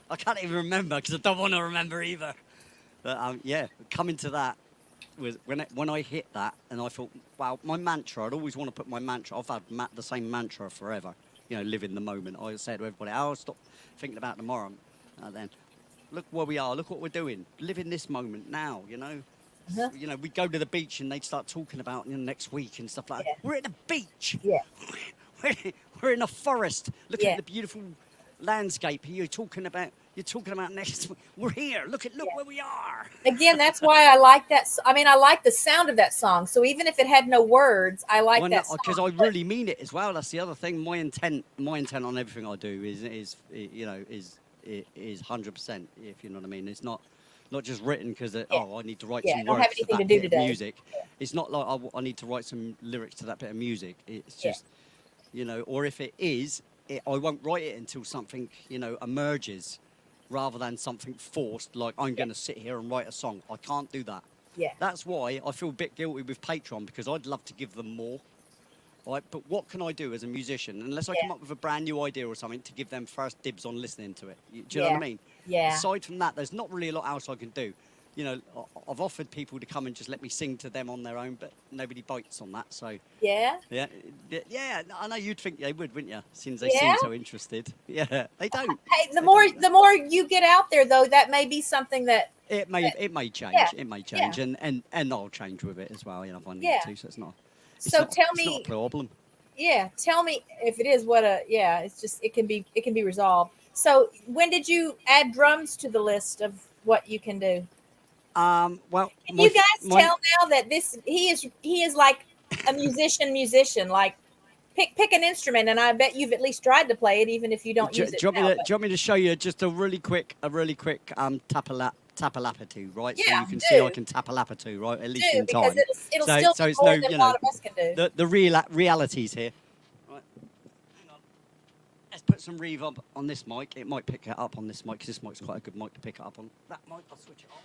I can't even remember because I don't want to remember either. But yeah, coming to that was when I hit that, and I thought, wow, my mantra. I'd always want to put my mantra. I've had the same mantra forever. Live in the moment. I say to everybody, I'll stop thinking about tomorrow. Then look where we are. Look what we're doing. Live in this moment now. We go to the beach and they'd start talking about next week and stuff like that. We're at the beach. Yeah. We're in a forest. Look at the beautiful landscape. You're talking about next week. We're here. Look where we are. Again, that's why I like that. I mean, I like the sound of that song. So even if it had no words, I like that song. Because I really mean it as well. That's the other thing. My intent on everything I do is 100%. If you know what I mean. It's not just written because I need to write some words to that bit of music. Yeah. It's not like I need to write some lyrics to that bit of music. It's just or if it is, I won't write it until something emerges, rather than something forced. Like I'm going to sit here and write a song. I can't do that. Yeah. That's why I feel a bit guilty with Patreon, because I'd love to give them more. Right, but what can I do as a musician unless I come up with a brand new idea or something to give them first dibs on listening to it? Do you know what I mean? Yeah. Aside from that, there's not really a lot else I can do. I've offered people to come and just let me sing to them on their own, but nobody bites on that. So yeah. I know you'd think they would, wouldn't you? Since they seem so interested. Yeah, they don't. Hey, the more you get out there, though, that may be something that it may change. Yeah. It may change, and I'll change with it as well. If I need to. So it's not. Tell me, it's not a problem. Yeah, tell me if it is it's just it can be resolved. So when did you add drums to the list of what you can do? Well, can you guys tell now that he is like a musician, like pick an instrument, and I bet you've at least tried to play it, even if you don't use it. Do you want me to show you just a really quick tapalapatu, right? Yeah, so you can see I can tapalapatu, right? At least in time. It'll still be more than a lot of us can do. The realities here. Right. Hang on. Let's put some reverb on this mic. It might pick it up on this mic, because this mic's quite a good mic to pick it up on. That mic, I'll switch it on.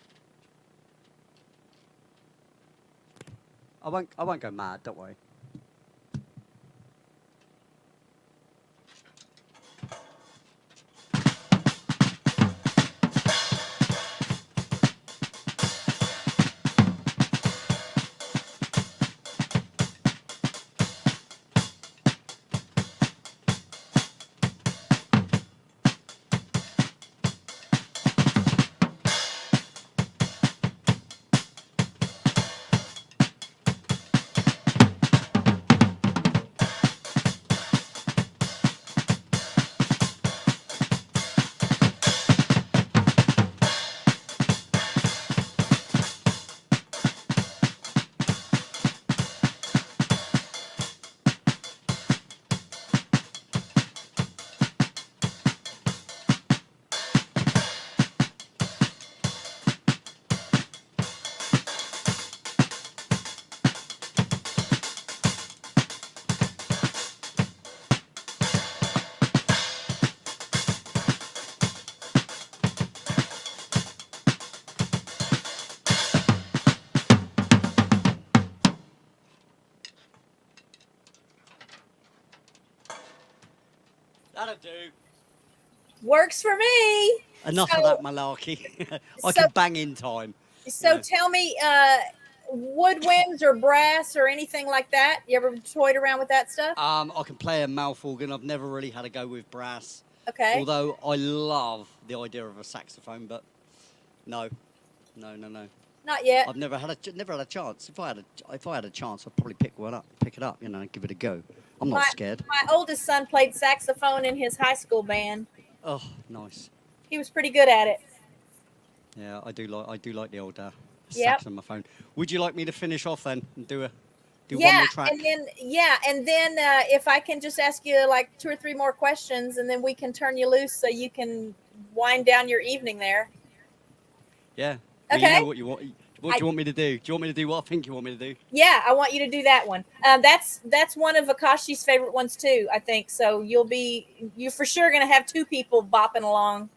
I won't go mad, don't worry. That'll do. Works for me. Enough of that malarkey. I can bang in time. So tell me, woodwinds or brass or anything like that? You ever toyed around with that stuff? I can play a mouth organ. I've never really had a go with brass. Okay. Although I love the idea of a saxophone, but no. Not yet. I've never had a chance. If I had a chance, I'd probably pick it up, and give it a go. I'm not scared. My oldest son played saxophone in his high school band. Oh, nice. He was pretty good at it. Yeah, I do like the old saxophone. Would you like me to finish off then and do one more track? And then if I can just ask you like 2 or 3 more questions, and then we can turn you loose so you can wind down your evening there. Yeah. Okay. Well, you know what you want. What do you want me to do? Do you want me to do what I think you want me to do? Yeah, I want you to do that one. That's one of Akashi's favorite ones too, I think. So you're for sure going to have 2 people bopping along.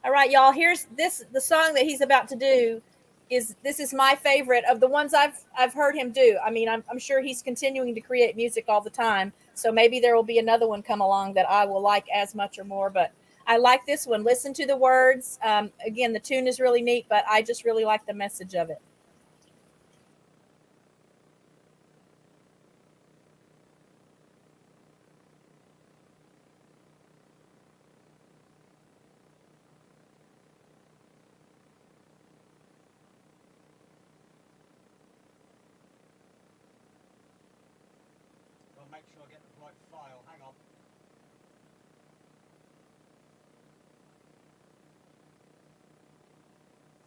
All right, y'all. Here's the song that he's about to do. This is my favorite of the ones I've heard him do. I mean, I'm sure he's continuing to create music all the time. So maybe there will be another one come along that I will like as much or more. But I like this one. Listen to the words. Again, the tune is really neat, but I just really like the message of it. I'll make sure I get the right file. Hang on.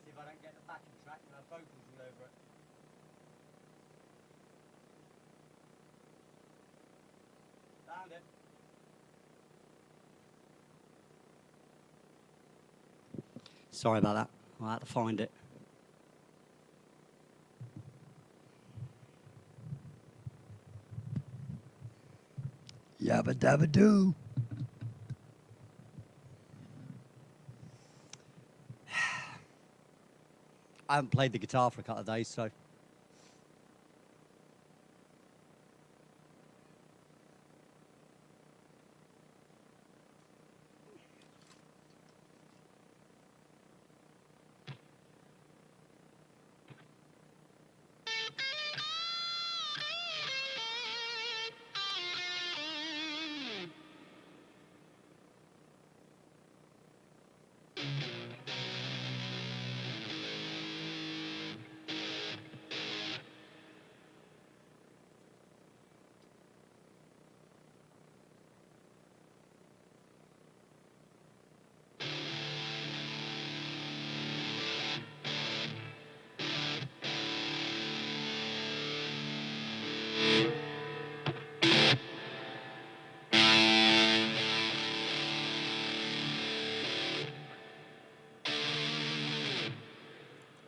See if I don't get the backing track and have vocals all over it. Found it. Sorry about that. I had to find it. Yabba dabba doo. I haven't played the guitar for a couple of days, so.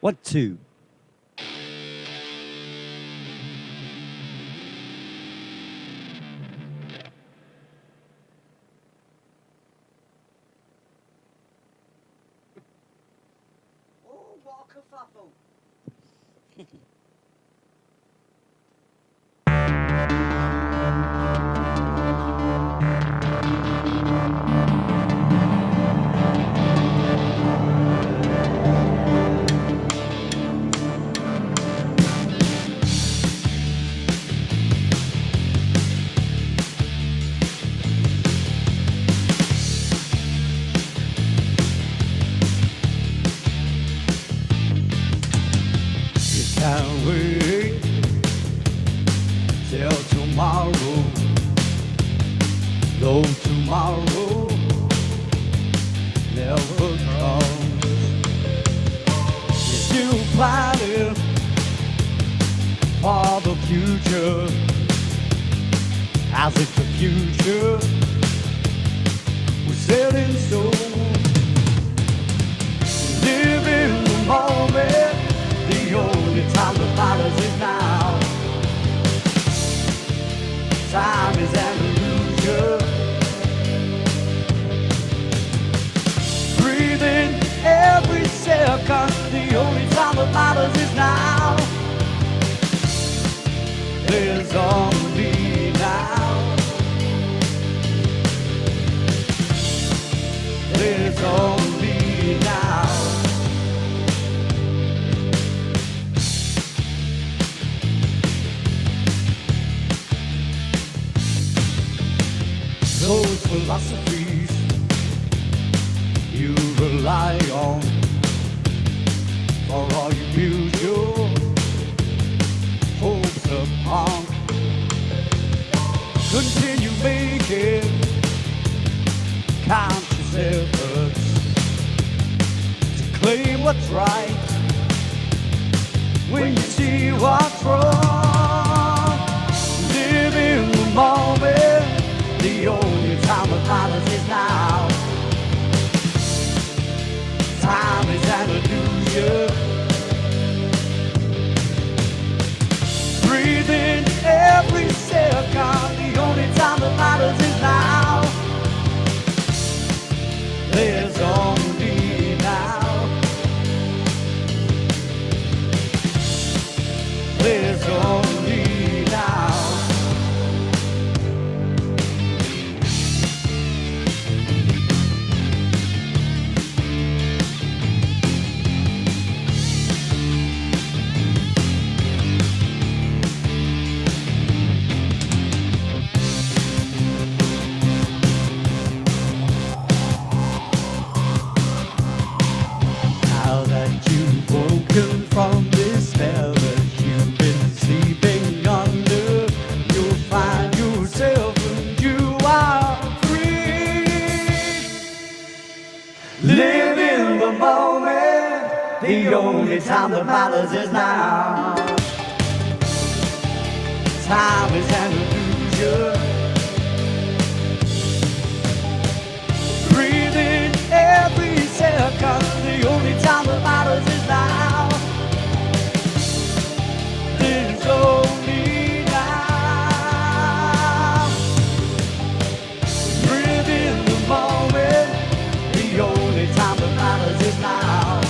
What two? Oh, what a kerfuffle. Can't wait till tomorrow. Though tomorrow never comes, you're still planning for the future, as if the future was set in stone. Live in the moment. The only time that matters is now. Time is an illusion. Breathing every second. The only time that matters is now. There's only now. There's only now. philosophies you rely on for all you build your hopes upon. Continue making conscious efforts to claim what's right when you see what's wrong. Live in the moment, the only time that matters is now. Time is an illusion. Breathe in every second, the only time that matters is now. There's only now. There's only now. Now that you've woken from this spell that you've been sleeping under, you'll find yourself and you are free. Live in the moment, the only time that matters is now. Time is an illusion. Breathe in every second, the only time that matters is now. There's only now. Breathe in the moment, the only time that matters is now.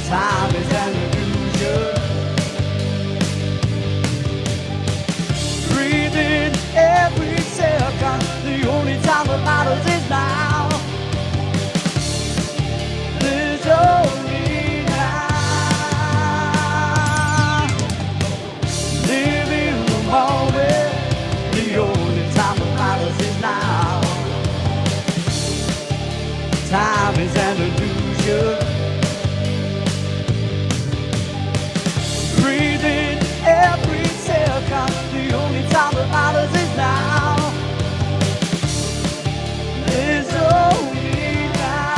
Time is an illusion. Breathe in every second, the only time that matters is now. There's only now. Live in the moment, the only time that matters is now. Time is an illusion. Breathe in every second, the only time that matters is now. There's only now.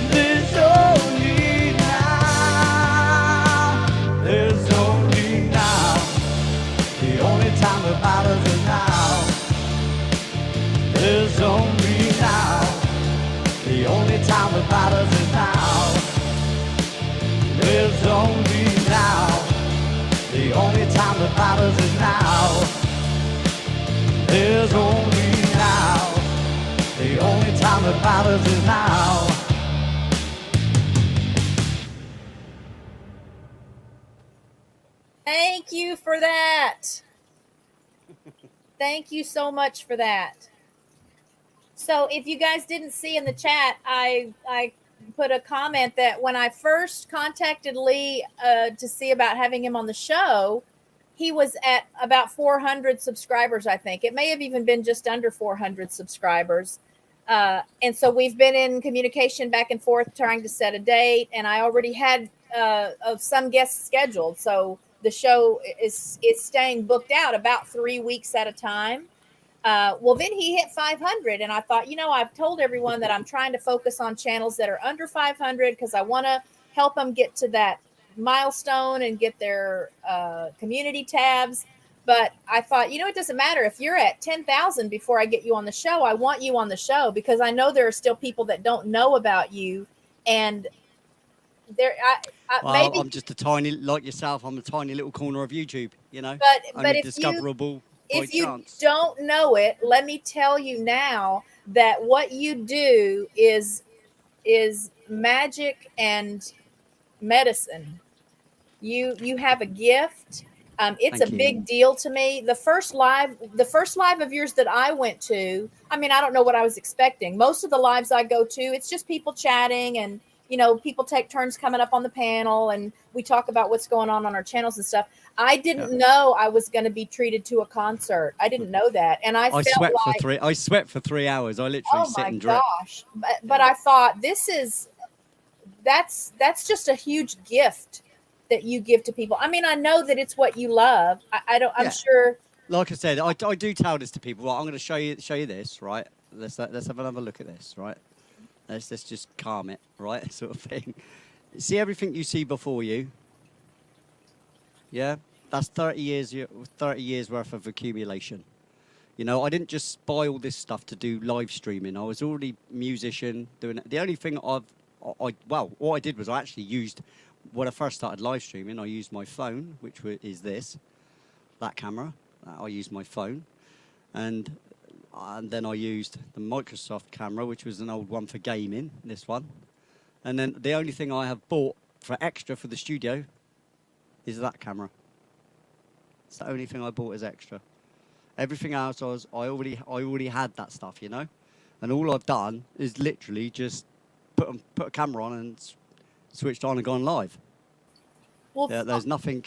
There's only now. There's only now. The only time that matters is now. There's only now. The only time that matters is now. There's only now. The only time that matters is now. There's only now. The only time that matters is now. Thank you for that. Thank you so much for that. So if you guys didn't see in the chat, I put a comment that when I first contacted Lee to see about having him on the show, he was at about 400 subscribers, I think. It may have even been just under 400 subscribers. And so we've been in communication back and forth trying to set a date. And I already had of some guests scheduled. So the show is staying booked out about 3 weeks at a time. Well, then he hit 500. And I thought, I've told everyone that I'm trying to focus on channels that are under 500 because I want to help them get to that milestone and get their community tabs. But I thought, it doesn't matter if you're at 10,000 before I get you on the show. I want you on the show because I know there are still people that don't know about you. And maybe I'm just a tiny, like yourself, I'm a tiny little corner of YouTube, But only if discoverable if you chance. don't know it, let me tell you now that what you do is magic and medicine. You have a gift. It's Thank a you. big deal to me. The first live of yours that I went to, I don't know what I was expecting. Most of the lives I go to, it's just people chatting and people take turns coming up on the panel and we talk about what's going on our channels and stuff. I didn't know I was going to be treated to a concert. I didn't know that. And I felt sweat like, I sweat for 3 hours. I literally sit and drip. Oh my gosh. But I thought that's just a huge gift that you give to people. I mean, I know that it's what you love. I'm sure. Like I said, I do tell this to people. Well, I'm going to show you this, right? Let's have another look at this, right? Let's just calm it, right? Sort of thing. See everything you see before you? Yeah? That's 30 years worth of accumulation. I didn't just buy all this stuff to do live streaming. I was already a musician doing it. The only thing what I did was I actually used, when I first started live streaming, I used my phone, which is that camera. I used my phone. And then I used the Microsoft camera, which was an old one for gaming, this one. And then the only thing I have bought for extra for the studio is that camera. It's the only thing I bought as extra. Everything else I already had that stuff, And all I've done is literally just put a camera on and switched on and gone live. Well, there's nothing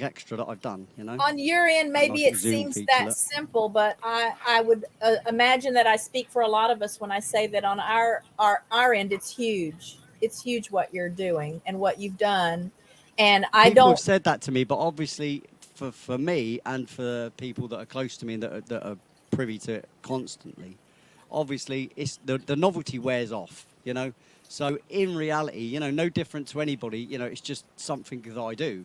extra that I've done, On your end, maybe it seems that simple, but I would imagine that I speak for a lot of us when I say that on our end, it's huge. It's huge what you're doing and what you've done. And people have said that to me, but obviously for me and for people that are close to me and that are privy to it constantly, obviously it's the novelty wears off, So in reality, no different to anybody, it's just something that I do.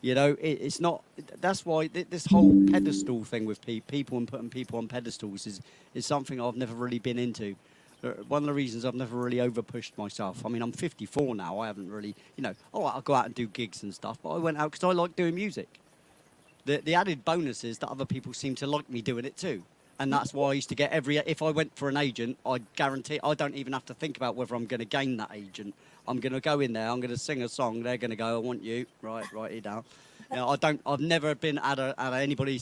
It's not, that's why this whole pedestal thing with people and putting people on pedestals is something I've never really been into. One of the reasons I've never really overpushed myself. I mean, I'm 54 now. I haven't really, I'll go out and do gigs and stuff, but I went out because I like doing music. The added bonus is that other people seem to like me doing it too. And that's why I used to get if I went for an agent, I guarantee I don't even have to think about whether I'm going to gain that agent. I'm going to go in there, I'm going to sing a song, they're going to go, I want you, right, write it down. I've never been at anybody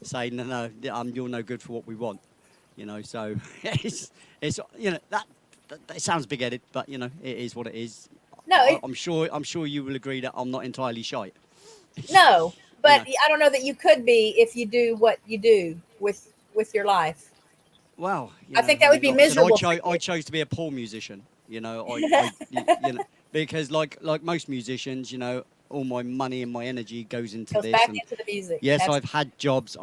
saying, no, you're no good for what we want. So it's that it sounds big-headed, but, it is what it is. No, I'm sure you will agree that I'm not entirely shite. No, but I don't know that you could be if you do what you do with your life. Well, I think that would be miserable. I chose to be a poor musician, because like most musicians, all my money and my energy goes into this. Back into the music. Yes, I've had jobs,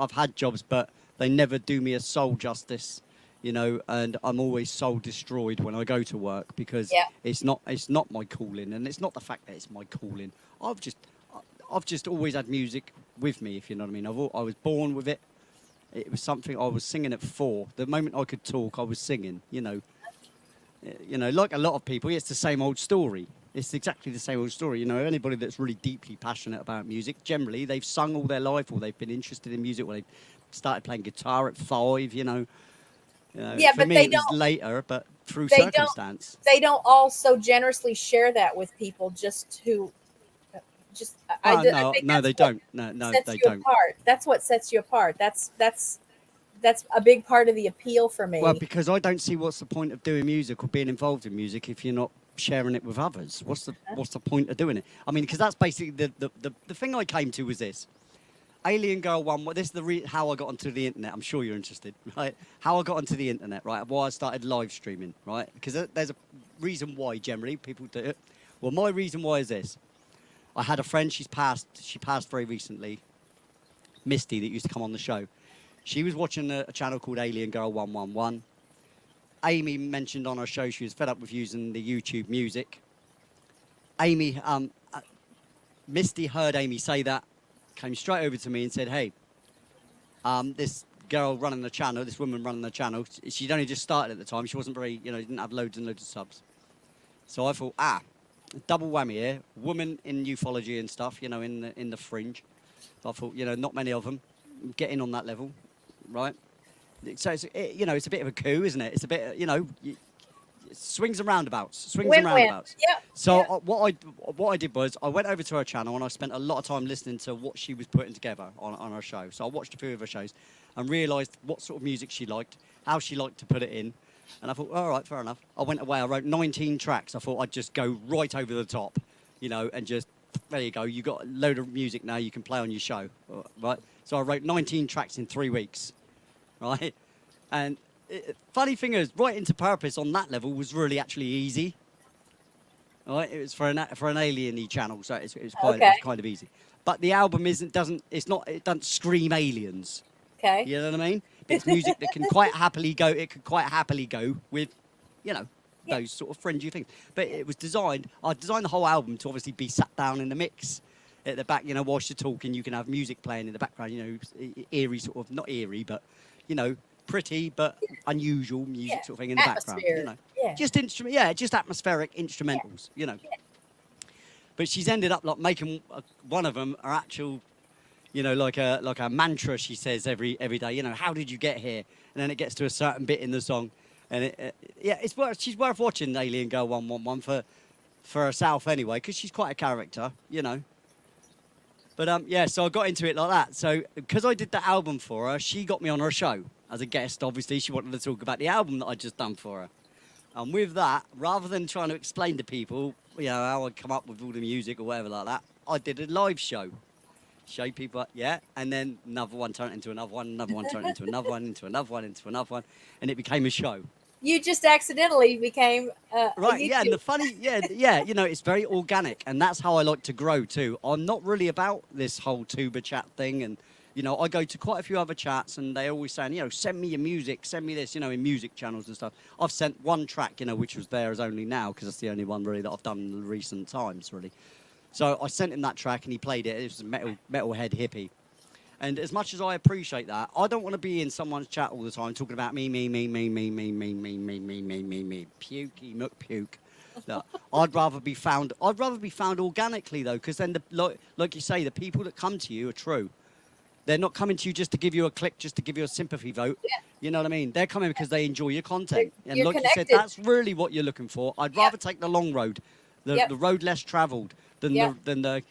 but they never do me a soul justice, and I'm always soul destroyed when I go to work because it's not my calling, and it's not the fact that it's my calling. I've just always had music with me, if you know what I mean. I was born with it. It was something I was singing at 4. The moment I could talk, I was singing, like a lot of people, it's the same old story. It's exactly the same old story. Anybody that's really deeply passionate about music, generally, they've sung all their life or they've been interested in music or they've started playing guitar at 5, Yeah, for but me, it was later, but through circumstance. They don't all so generously share that with people No, they don't. No, they don't. Apart. That's what sets you apart. That's a big part of the appeal for me. Well, because I don't see what's the point of doing music or being involved in music if you're not sharing it with others. What's the point of doing it? I mean, because that's basically the thing I came to was this. Alien Girl 1, this is how I got onto the internet. I'm sure you're interested, right? How I got onto the internet, right? Why I started live streaming, right? Because there's a reason why generally people do it. Well, my reason why is this. I had a friend, she passed very recently, Misty, that used to come on the show. She was watching a channel called Alien Girl 111. Amy mentioned on her show she was fed up with using the YouTube music. Misty heard Amy say that, came straight over to me and said, hey, this girl running the channel, this woman running the channel, she'd only just started at the time. She wasn't very, didn't have loads and loads of subs. So I thought, double whammy here, woman in ufology and stuff, in the fringe. So I thought, not many of them get in on that level, right? So it's a bit of a coup, isn't it? It's a bit, swings and roundabouts, Win-win. Yeah. So what I did was I went over to her channel and I spent a lot of time listening to what she was putting together on her show. So I watched a few of her shows and realised what sort of music she liked, how she liked to put it in. And I thought, all right, fair enough. I went away. I wrote 19 tracks. I thought I'd just go right over the top, and just, there you go. You got a load of music now you can play on your show, right? So I wrote 19 tracks in 3 weeks, right? And funny thing is, Right Into Purpose on that level was really actually easy. Right? It was for an alien-y channel, so it was kind of ezy. But the album it doesn't scream aliens. Okay. You know what I mean? It's music that can quite happily go. It could quite happily go with, those sort of fringy things. But it was designed. I designed the whole album to obviously be sat down in the mix at the back. Whilst you're talking, you can have music playing in the background. Eerie sort of, not eerie, but pretty but unusual music sort of thing in the background. Just just atmospheric instrumentals. But she's ended up like making one of them are actual. Like a mantra she says every day. How did you get here? And then it gets to a certain bit in the song, and she's worth watching. Alien Girl 111 for herself anyway, because she's quite a character, But so I got into it like that. So because I did the album for her, she got me on her show as a guest. Obviously, she wanted to talk about the album that I'd just done for her. And with that, rather than trying to explain to people, how I come up with all the music or whatever like that, I did a live show. Show people, and then another one turned into another one, another one turned into another one, into another one, into another one, and it became a show. You just accidentally became right, and the funny, it's very organic, and that's how I like to grow too. I'm not really about this whole tuba chat thing, and I go to quite a few other chats, and they always saying, send me your music, send me this, in music channels and stuff. I've sent one track, which was there as only now, because it's the only one really that I've done in recent times, really. So I sent him that track and he played it. It was a metalhead hippie. And as much as I appreciate that, I don't want to be in someone's chat all the time talking about me, pukey, muck puke. Look, I'd rather be found organically though, because then like you say, the people that come to you are true. They're not coming to you just to give you a click, just to give you a sympathy vote. Yeah. You know what I mean? They're coming because they enjoy your content. And like connected. You said, that's really what you're looking for. I'd rather take the long road, the road less travelled. Than the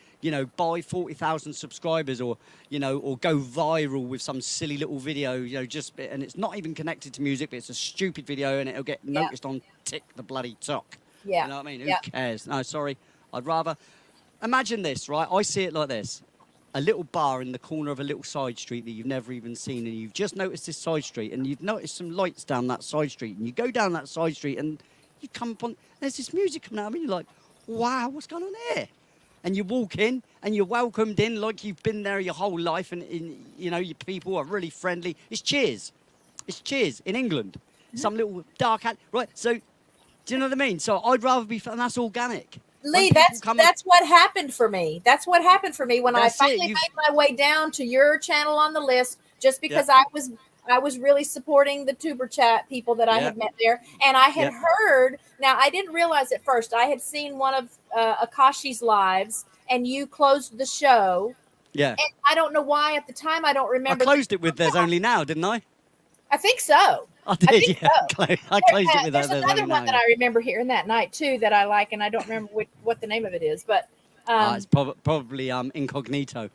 buy 40,000 subscribers or go viral with some silly little video, and it's not even connected to music, but it's a stupid video and it'll get noticed on Tick the bloody Tock. Yeah. You know what I mean? Who cares? No, sorry. I'd rather imagine this, right? I see it like this. A little bar in the corner of a little side street that you've never even seen, and you've just noticed this side street and you've noticed some lights down that side street, and you go down that side street and you come upon, there's this music coming out of it, and you're like, wow, what's going on here? And you walk in and you're welcomed in like you've been there your whole life, and your people are really friendly. It's Cheers. It's Cheers in England. Some little dark hat. Right, so do you know what I mean? So I'd rather be, and that's organic. Lee, that's what happened for me. That's what happened for me when I finally made my way down to your channel on the list, just because I was really supporting the Tuber Chat people that I had met there. And I had heard, now I didn't realize at first, I had seen one of Akashi's lives and you closed the show. Yeah. And I don't know why at the time, I don't remember. I closed it with There's Only Now, didn't I? I think so. I did, So. I closed it with There's another one that I remember hearing that night too that I like, and I don't remember what the name of it is, but. It's probably Incognito.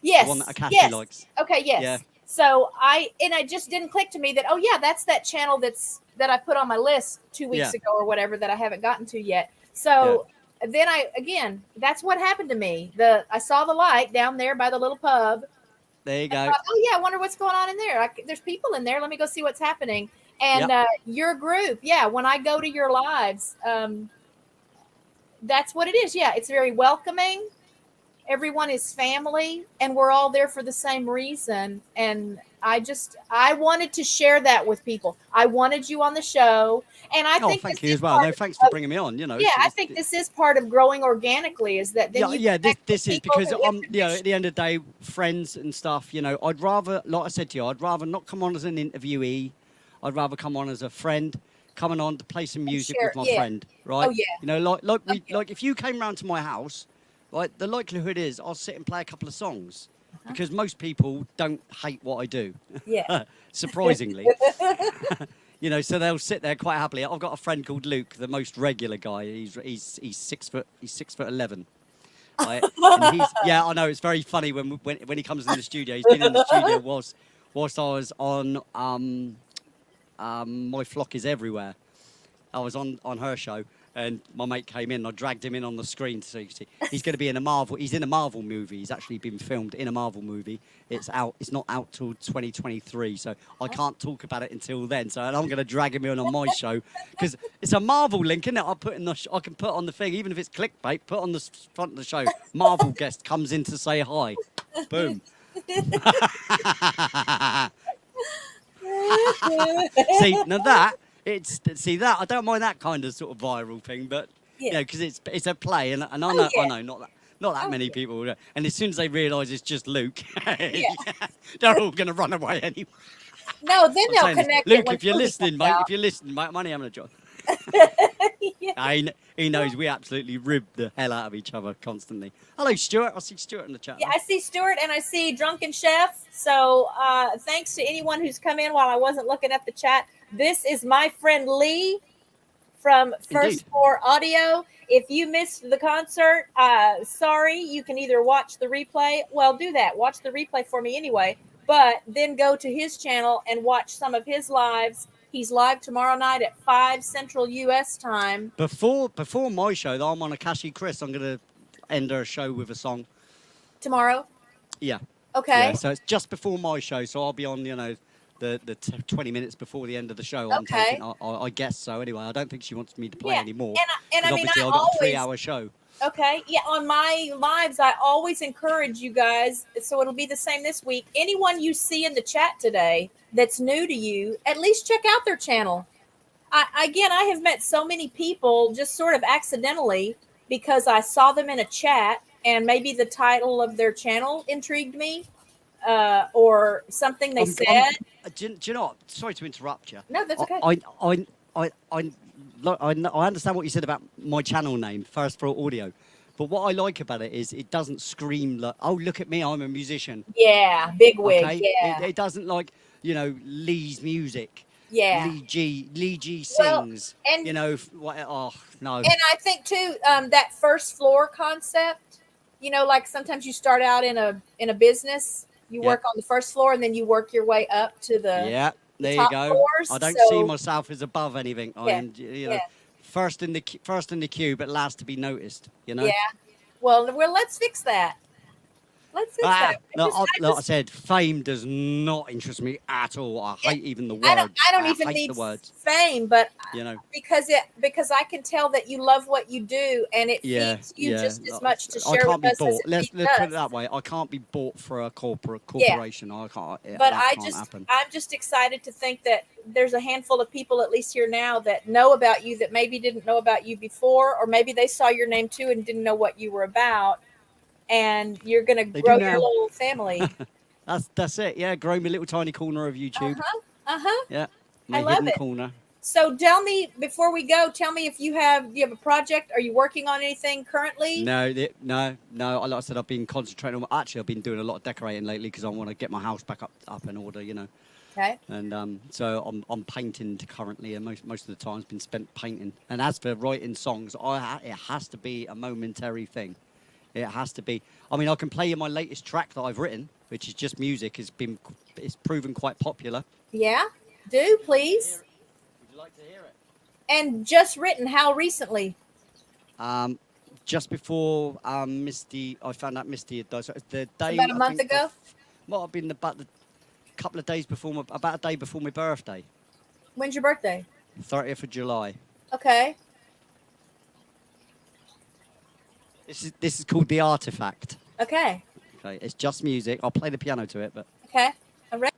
Yes. The one that Akashi likes. Okay, yes. Yeah. So it just didn't click to me that, that's that channel that I put on my list 2 weeks ago or whatever that I haven't gotten to yet. So then that's what happened to me. I saw the light down there by the little pub. There you go. Thought, I wonder what's going on in there. There's people in there. Let me go see what's happening. And your group, when I go to your lives, that's what it is. Yeah, it's very welcoming. Everyone is family, and we're all there for the same reason. And I wanted to share that with people. I wanted you on the show, and I think thank you as well. No, thanks for bringing me on. I think this is part of growing organically. Is that this is because at the end of the day, friends and stuff. I'd rather, like I said to you, I'd rather not come on as an interviewee. I'd rather come on as a friend, coming on to play some music with my friend, right? Oh yeah. Like if you came round to my house. Right, the likelihood is I'll sit and play a couple of songs because most people don't hate what I do. Yeah. Surprisingly. So they'll sit there quite happily. I've got a friend called Luke, the most regular guy. He's 6'11". Right? And I know it's very funny when he comes in the studio. He's been in the studio whilst I was on My Flock Is Everywhere. I was on her show, and my mate came in. I dragged him in on the screen to see. He's going to be in a Marvel. He's in a Marvel movie. He's actually been filmed in a Marvel movie. It's out. It's not out till 2023, so I can't talk about it until then. So I'm going to drag him in on my show because it's a Marvel link, isn't it? I can put on the thing, even if it's clickbait. Put on the front of the show. Marvel guest comes in to say hi. Boom. See, now that. That I don't mind that kind of sort of viral thing, but because it's a play, and I know not that many people, and as soon as they realise it's just Luke, they're all going to run away anyway. No, then they'll connect. Luke, if you're listening, mate, I'm only having a job. He knows we absolutely rib the hell out of each other constantly. Hello, Stuart. I see Stuart in the chat. Yeah, I see Stuart and I see Drunken Chef. So thanks to anyone who's come in while I wasn't looking at the chat. This is my friend Lee from First Floor Audio. If you missed the concert, sorry, you can either watch the replay. Well, do that. Watch the replay for me anyway. But then go to his channel and watch some of his lives. He's live tomorrow night at 5 Central U.S. time. Before my show, though, I'm on Akashi Chris. I'm going to end her show with a song. Tomorrow? Yeah. Okay. Yeah, so it's just before my show, so I'll be on, the 20 minutes before the end of the show. I'm taking, I guess so. Anyway, I don't think she wants me to play anymore. And I mean, obviously I've got a 3-hour show. Okay. Yeah. On my lives, I always encourage you guys. So it'll be the same this week. Anyone you see in the chat today that's new to you, at least check out their channel. I have met so many people just sort of accidentally because I saw them in a chat and maybe the title of their channel intrigued me. Or something they said. Do you know what? Sorry to interrupt you. No, that's okay. I understand what you said about my channel name, First Floor Audio. But what I like about it is it doesn't scream like, oh, look at me, I'm a musician. Yeah, big wig, yeah. It doesn't like, Lee's music. Yeah. Lee G sings. And, oh, no. And I think, too, that first floor concept, like sometimes you start out in a business. You work on the first floor and then you work your way up to the there top you go. floors, I don't see myself as above anything. First in the queue, but last to be noticed. Yeah. Well, let's fix that. Let's fix that. Like I said, fame does not interest me at all. I hate even the word. I don't even need fame, but because I can tell that you love what you do, and it feeds you just as much to share with us as it Let's does. put it that way. I can't be bought for a corporation. I can't. But happen. I'm just excited to think that there's a handful of people, at least here now, that know about you that maybe didn't know about you before, or maybe they saw your name too and didn't know what you were about. And you're going to grow your little family. That's it. Yeah, grow my little tiny corner of YouTube. Yeah, my hidden corner. So tell me, before we go, do you have a project? Are you working on anything currently? No. Like I said, I've been concentrating on. Actually, I've been doing a lot of decorating lately because I want to get my house back up in order. Okay. And so I'm painting currently, and most of the time's been spent painting. And as for writing songs, it has to be a momentary thing. It has to be. I mean, I can play you my latest track that I've written, which is just music. It's proven quite popular. Yeah, do please. Would you like to hear it? And just written, how recently? Just before Misty, I found out Misty had died. So the day about a month ago. Might have been about a couple of days before about a day before my birthday. When's your birthday? 30th of July. Okay. This is called The Artifact. Okay. Okay, it's just music. I'll play the piano to it, but. Okay. I'm ready.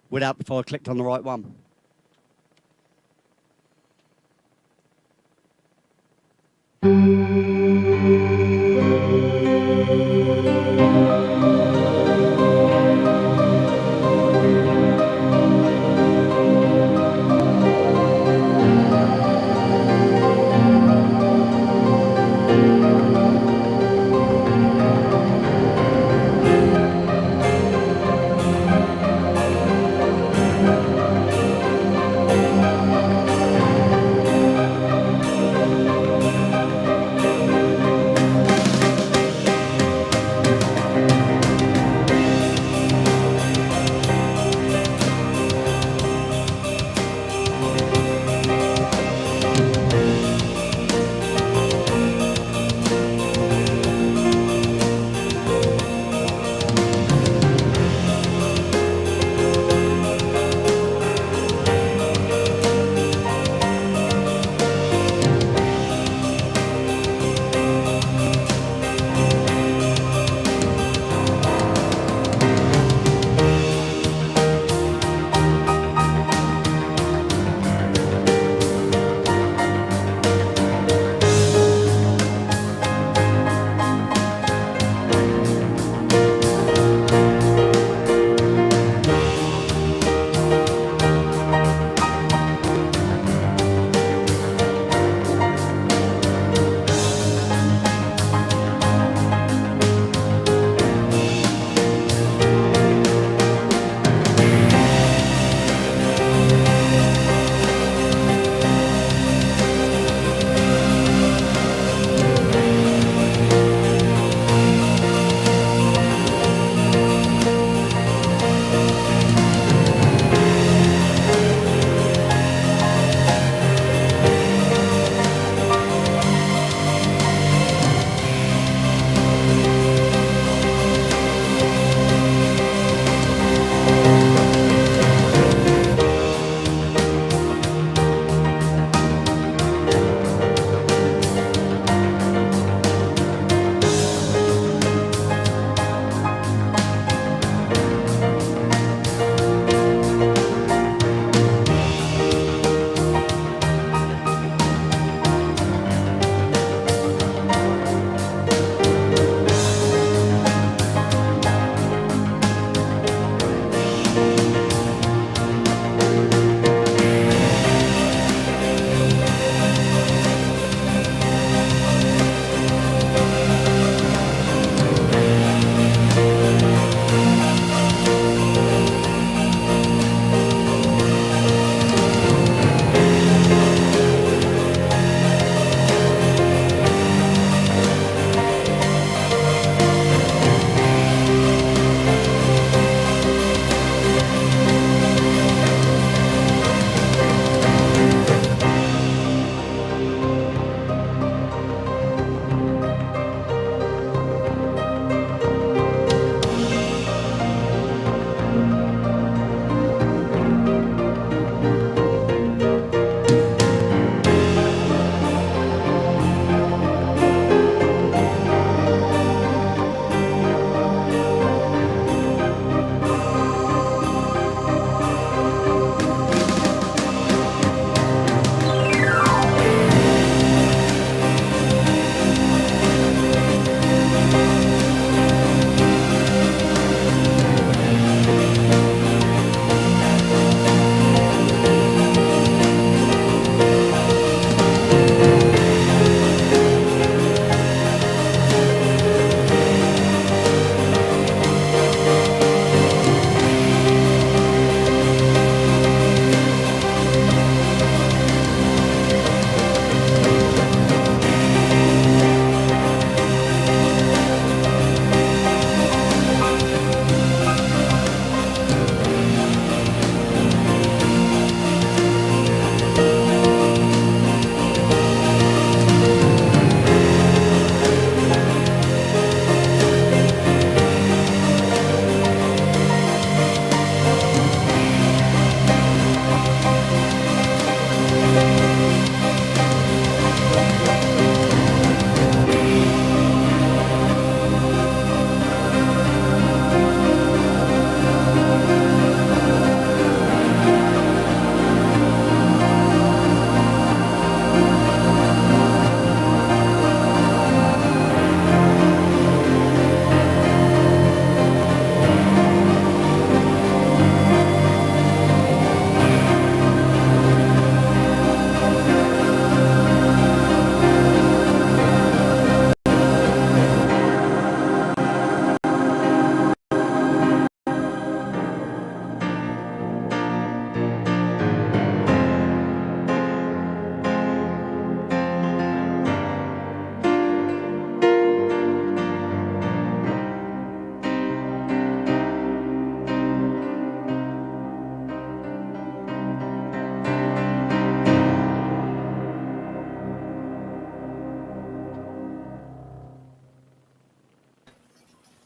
Without before I clicked on the right one.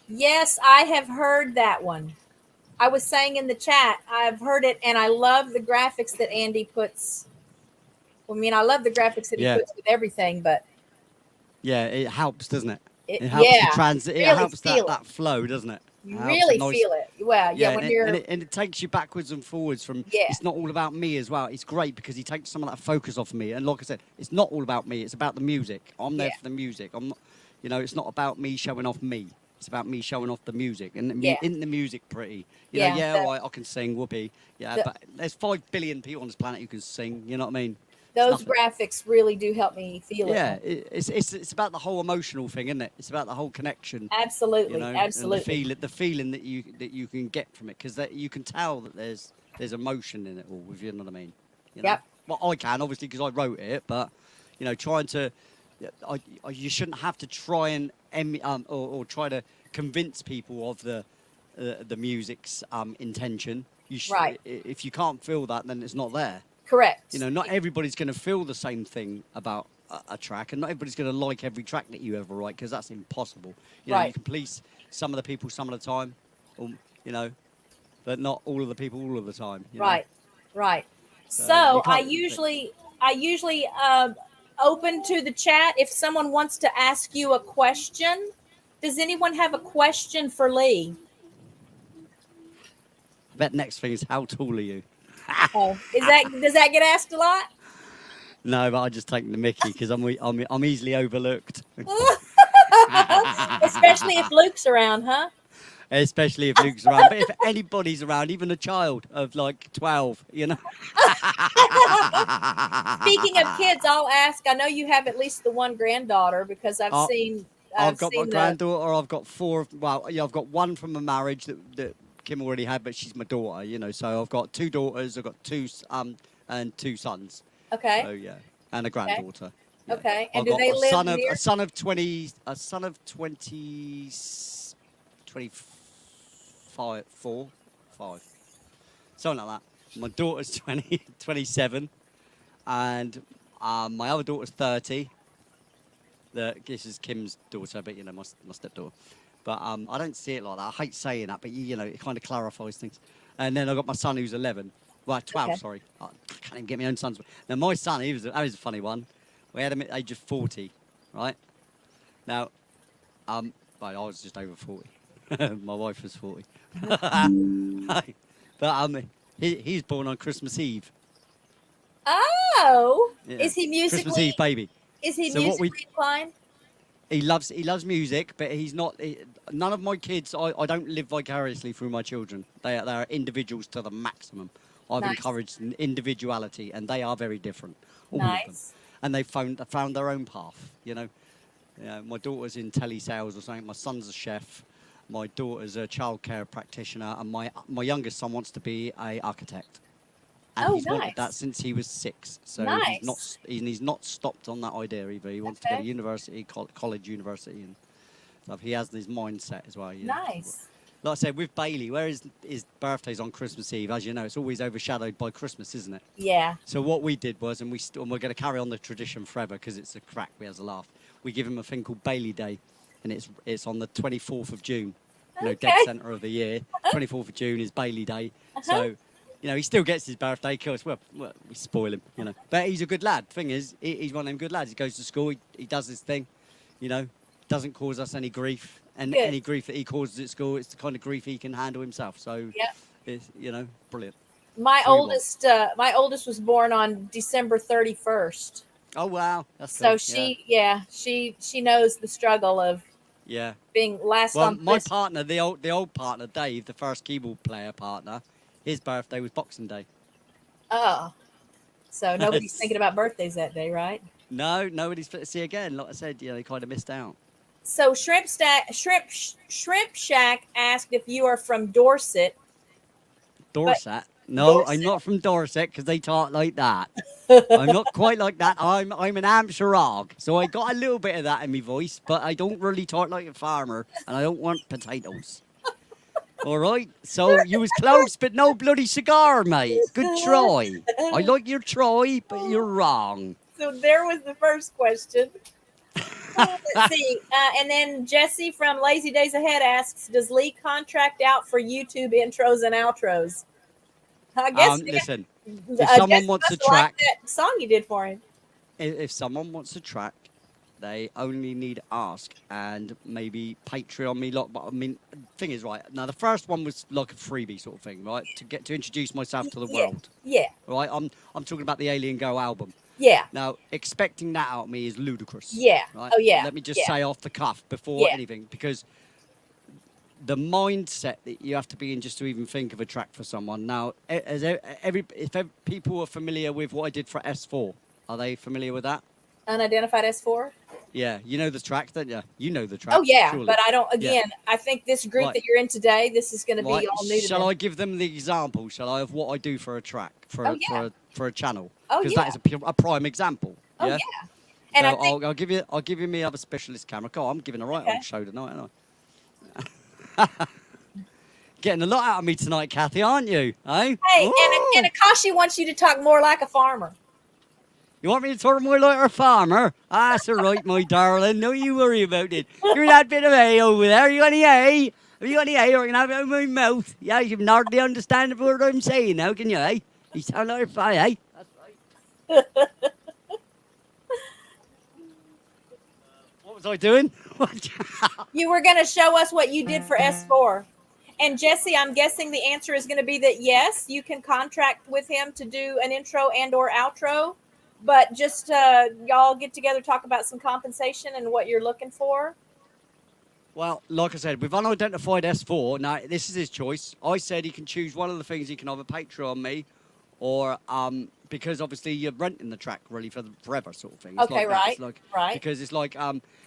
Yes, I have heard that one. I was saying in the chat, I've heard it, and I love the graphics that Andy puts. I mean, I love the graphics that he Yeah. puts with everything, but Yeah, it helps, doesn't it? It helps the yeah, you it really helps feel it. that flow, doesn't it? It You helps a really nice. feel it. Well, yeah, Yeah, when you're, and it takes you backwards and forwards from. yeah, It's not all about me as well. It's great because he takes some of that focus off me. And like I said, it's not all about me. It's about the music. I'm there yeah, for the music. I'm not. It's not about me showing off me. It's about me showing off the music. And yeah, isn't the music pretty? yeah. Yeah, all right, I can sing, whoopee. Yeah, The, but there's 5 billion people on this planet who can sing. You know what I mean? It's those nothing. graphics really do help me feel Yeah, it. it's about the whole emotional thing, isn't it? It's about the whole connection, Absolutely, and absolutely. the feeling that you can get from it, because you can tell that there's emotion in it all. If you know what I mean. Yep. Well, I can obviously because I wrote it, but trying to, you shouldn't have to try and or try to convince people of the music's intention. Right. If you can't feel that, then it's not there. Correct. Not everybody's going to feel the same thing about a track, and not everybody's going to like every track that you ever write, because that's impossible. Right. You can please some of the people some of the time, or, but not all of the people all of the time. Right. Right. So So I usually open to the chat if someone wants to ask you a question. Does anyone have a question for Lee? I bet next thing is, how tall are you? Oh, does that get asked a lot? No, but I just take the mickey because I'm easily overlooked. Especially if Luke's around, huh? Especially if Luke's around. But if anybody's around, even a child of like 12, Speaking of kids, I'll ask. I know you have at least the one granddaughter because I've seen my granddaughter. I've got 4. Well, yeah, I've got one from a marriage that Kim already had, but she's my daughter. So I've got 2 daughters. I've got 2 and 2 sons. Okay. So yeah, and a granddaughter. Yeah. Okay. And I've do got they live near? a son of 20, 25, 5, something like that. My daughter's 27, and my other daughter's 30. This is Kim's daughter, but my stepdaughter. But I don't see it like that. I hate saying that, but it kind of clarifies things. And then I've got my son who's 11. Well, 12, Okay. sorry. I can't even get my own sons. Now, my son, that was a funny one. We had him at the age of 40, right? Now, well, I was just over 40. My wife was 40. But he's born on Christmas Eve. Oh, Yeah. is he musically? Christmas Eve, baby. Is he So what musically inclined? He loves music, but he's not. None of my kids. I don't live vicariously through my children. They are individuals to the maximum. I've Nice. encouraged individuality, and they are very different. All of them. Nice. And they've found their own path. My daughter's in telesales or something. My son's a chef. My daughter's a childcare practitioner, and my youngest son wants to be an architect. And he's wanted that since he was 6. So Nice. he's not stopped on that idea either. He wants to go to university, college, university, and stuff. He has this mindset as well. Nice. Like I said, with Bailey, where his birthday's on Christmas Eve, as you know, it's always overshadowed by Christmas, isn't it? Yeah. So what we did was, and we're going to carry on the tradition forever because it's a crack. We have a laugh. We give him a thing called Bailey Day, and it's on the 24th of June. Dead centre of the year. 24th of June is Bailey Day. So, he still gets his birthday. Of course, well, we spoil him, But he's a good lad. Thing is, he's one of them good lads. He goes to school. He does his thing. Doesn't cause us any grief. And any grief that he causes at school, it's the kind of grief he can handle himself. So, it's, brilliant. My oldest was born on December 31st. Oh wow! That's so cool. she knows the struggle of being last on. My partner, the old partner, Dave, the first keyboard player partner, his birthday was Boxing Day. Oh, so nobody's thinking about birthdays that day, right? No, nobody's. See again, like I said, they kind of missed out. So Shrimp Shack asked if you are from Dorset. Dorset? No, Dorset. I'm not from Dorset because they talk like that. I'm not quite like that. I'm an Hampshire hog, so I got a little bit of that in my voice, but I don't really talk like a farmer, and I don't want potatoes. All right, so you was close, but no bloody cigar, mate. Good try. I like your try, but you're wrong. So there was the first question. Let's see. And then Jesse from Lazy Days Ahead asks, does Lee contract out for YouTube intros and outros? I guess. Listen, if someone wants a track, like that song you did for him. If someone wants a track, they only need to ask and maybe Patreon me lot. But I mean, the thing is, right now the first one was like a freebie sort of thing, right? To get to introduce myself to the world. Yeah. Right. I'm talking about the Alien Girl album. Yeah. Now, expecting that out of me is ludicrous. Yeah. Right? Oh yeah. Let me just say off the cuff before anything, because the mindset that you have to be in just to even think of a track for someone. Now, if people are familiar with what I did for S4, are they familiar with that? Unidentified S4? Yeah, you know the track, don't you? You know the track. Oh, yeah, surely. but I don't, again, I think this group that you're in today, this is going to be all new to them. Shall I give them the example, shall I, of what I do for a track, for a channel? Oh, because that is a prime example. Oh, yeah. And so I'll give you me other specialist camera. God, I'm giving a right old show tonight, aren't I? Getting a lot out of me tonight, Kathy, aren't you? Eh? Hey, and Akashi wants you to talk more like a farmer. You want me to talk more like a farmer? That's all right, my darling. Don't you worry about it. You're that bit of hay over there. You got any hay? Have you got any hay, or I can have it in my mouth? Yeah, you can hardly understand what I'm saying now, can you, eh? You sound like a fire, eh? That's right. What was I doing? You were going to show us what you did for S4. And Jesse, I'm guessing the answer is going to be that yes, you can contract with him to do an intro and or outro, but just y'all get together, talk about some compensation and what you're looking for. Well, like I said, with unidentified S4, now this is his choice. I said he can choose one of the things. He can either Patreon me or because obviously you're renting the track really for forever sort of thing. It's okay, like right. Because it's like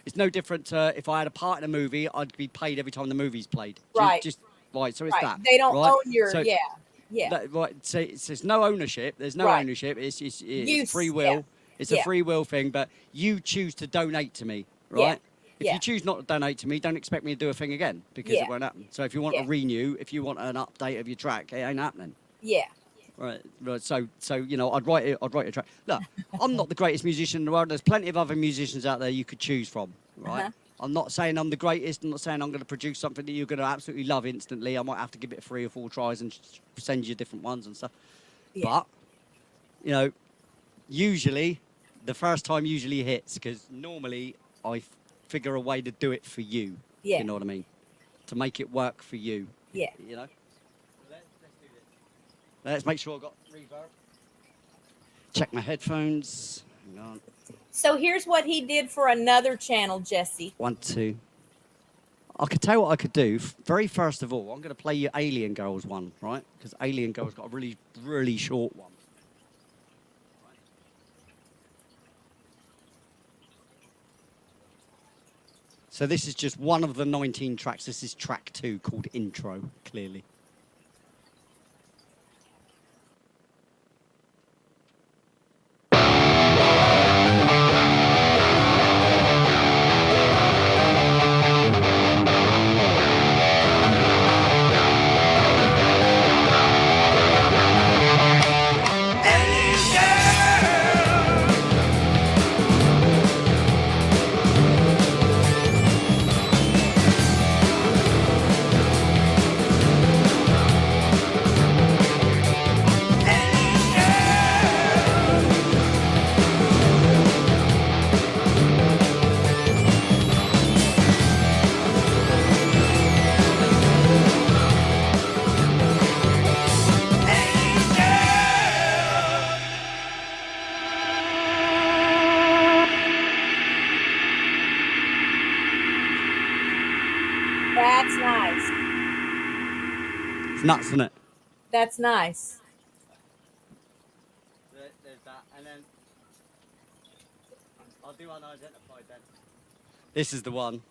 it's no different to if I had a part in a movie, I'd be paid every time the movie's played. Right. Right, so it's that. They don't right? own your, so, right, so there's no ownership. There's no ownership. It's free will. Yeah. It's a free will thing, but you choose to donate to me, right? If you choose not to donate to me, don't expect me to do a thing again because it won't happen. So if you want a renew, if you want an update of your track, it ain't happening. Yeah. Right. So you know, I'd write a track. Look, I'm not the greatest musician in the world. There's plenty of other musicians out there you could choose from, right? Uh-huh. I'm not saying I'm the greatest. I'm not saying I'm going to produce something that you're going to absolutely love instantly. I might have to give it 3 or 4 tries and send you different ones and stuff. Yeah. But, you know, usually, the first time usually hits because normally I figure a way to do it for you. Yeah. You know what I mean? To make it work for you. Yeah. You know? Let's do this. Let's make sure I've got reverb. Check my headphones. Hang on. So here's what he did for another channel, Jesse. 1, 2. I could tell you what I could do. Very first of all, I'm going to play you Alien Girls one, right? Because Alien Girls got a really, really short one. So this is just one of the 19 tracks. This is track 2 called Intro, clearly. That's nice. It's nuts, isn't it? That's nice. There's that, and then I'll do unidentified then. This is the one.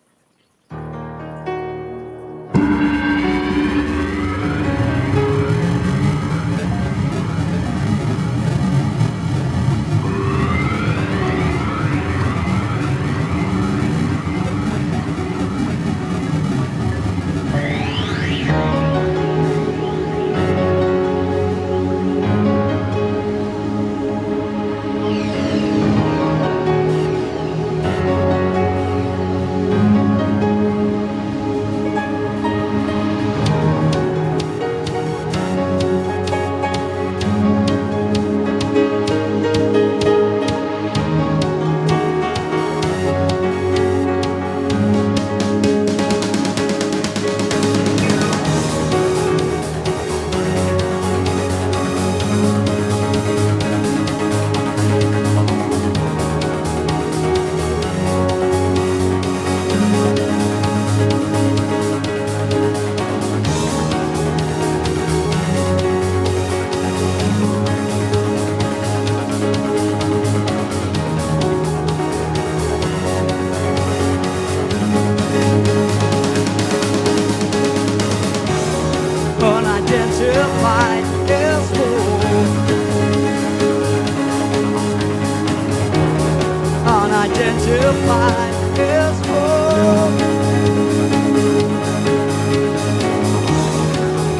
Unidentified is full.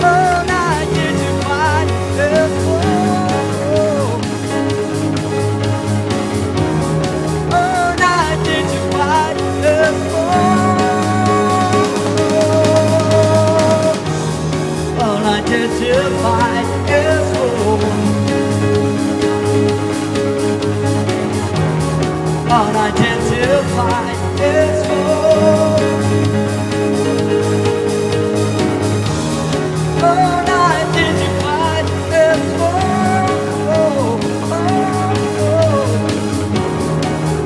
Unidentified is full. Unidentified is full. Unidentified is full. Unidentified is full. Unidentified is full.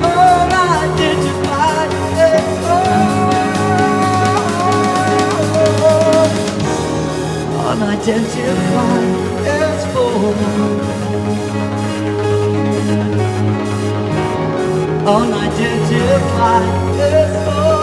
Unidentified is full. Unidentified is full. Unidentified is full.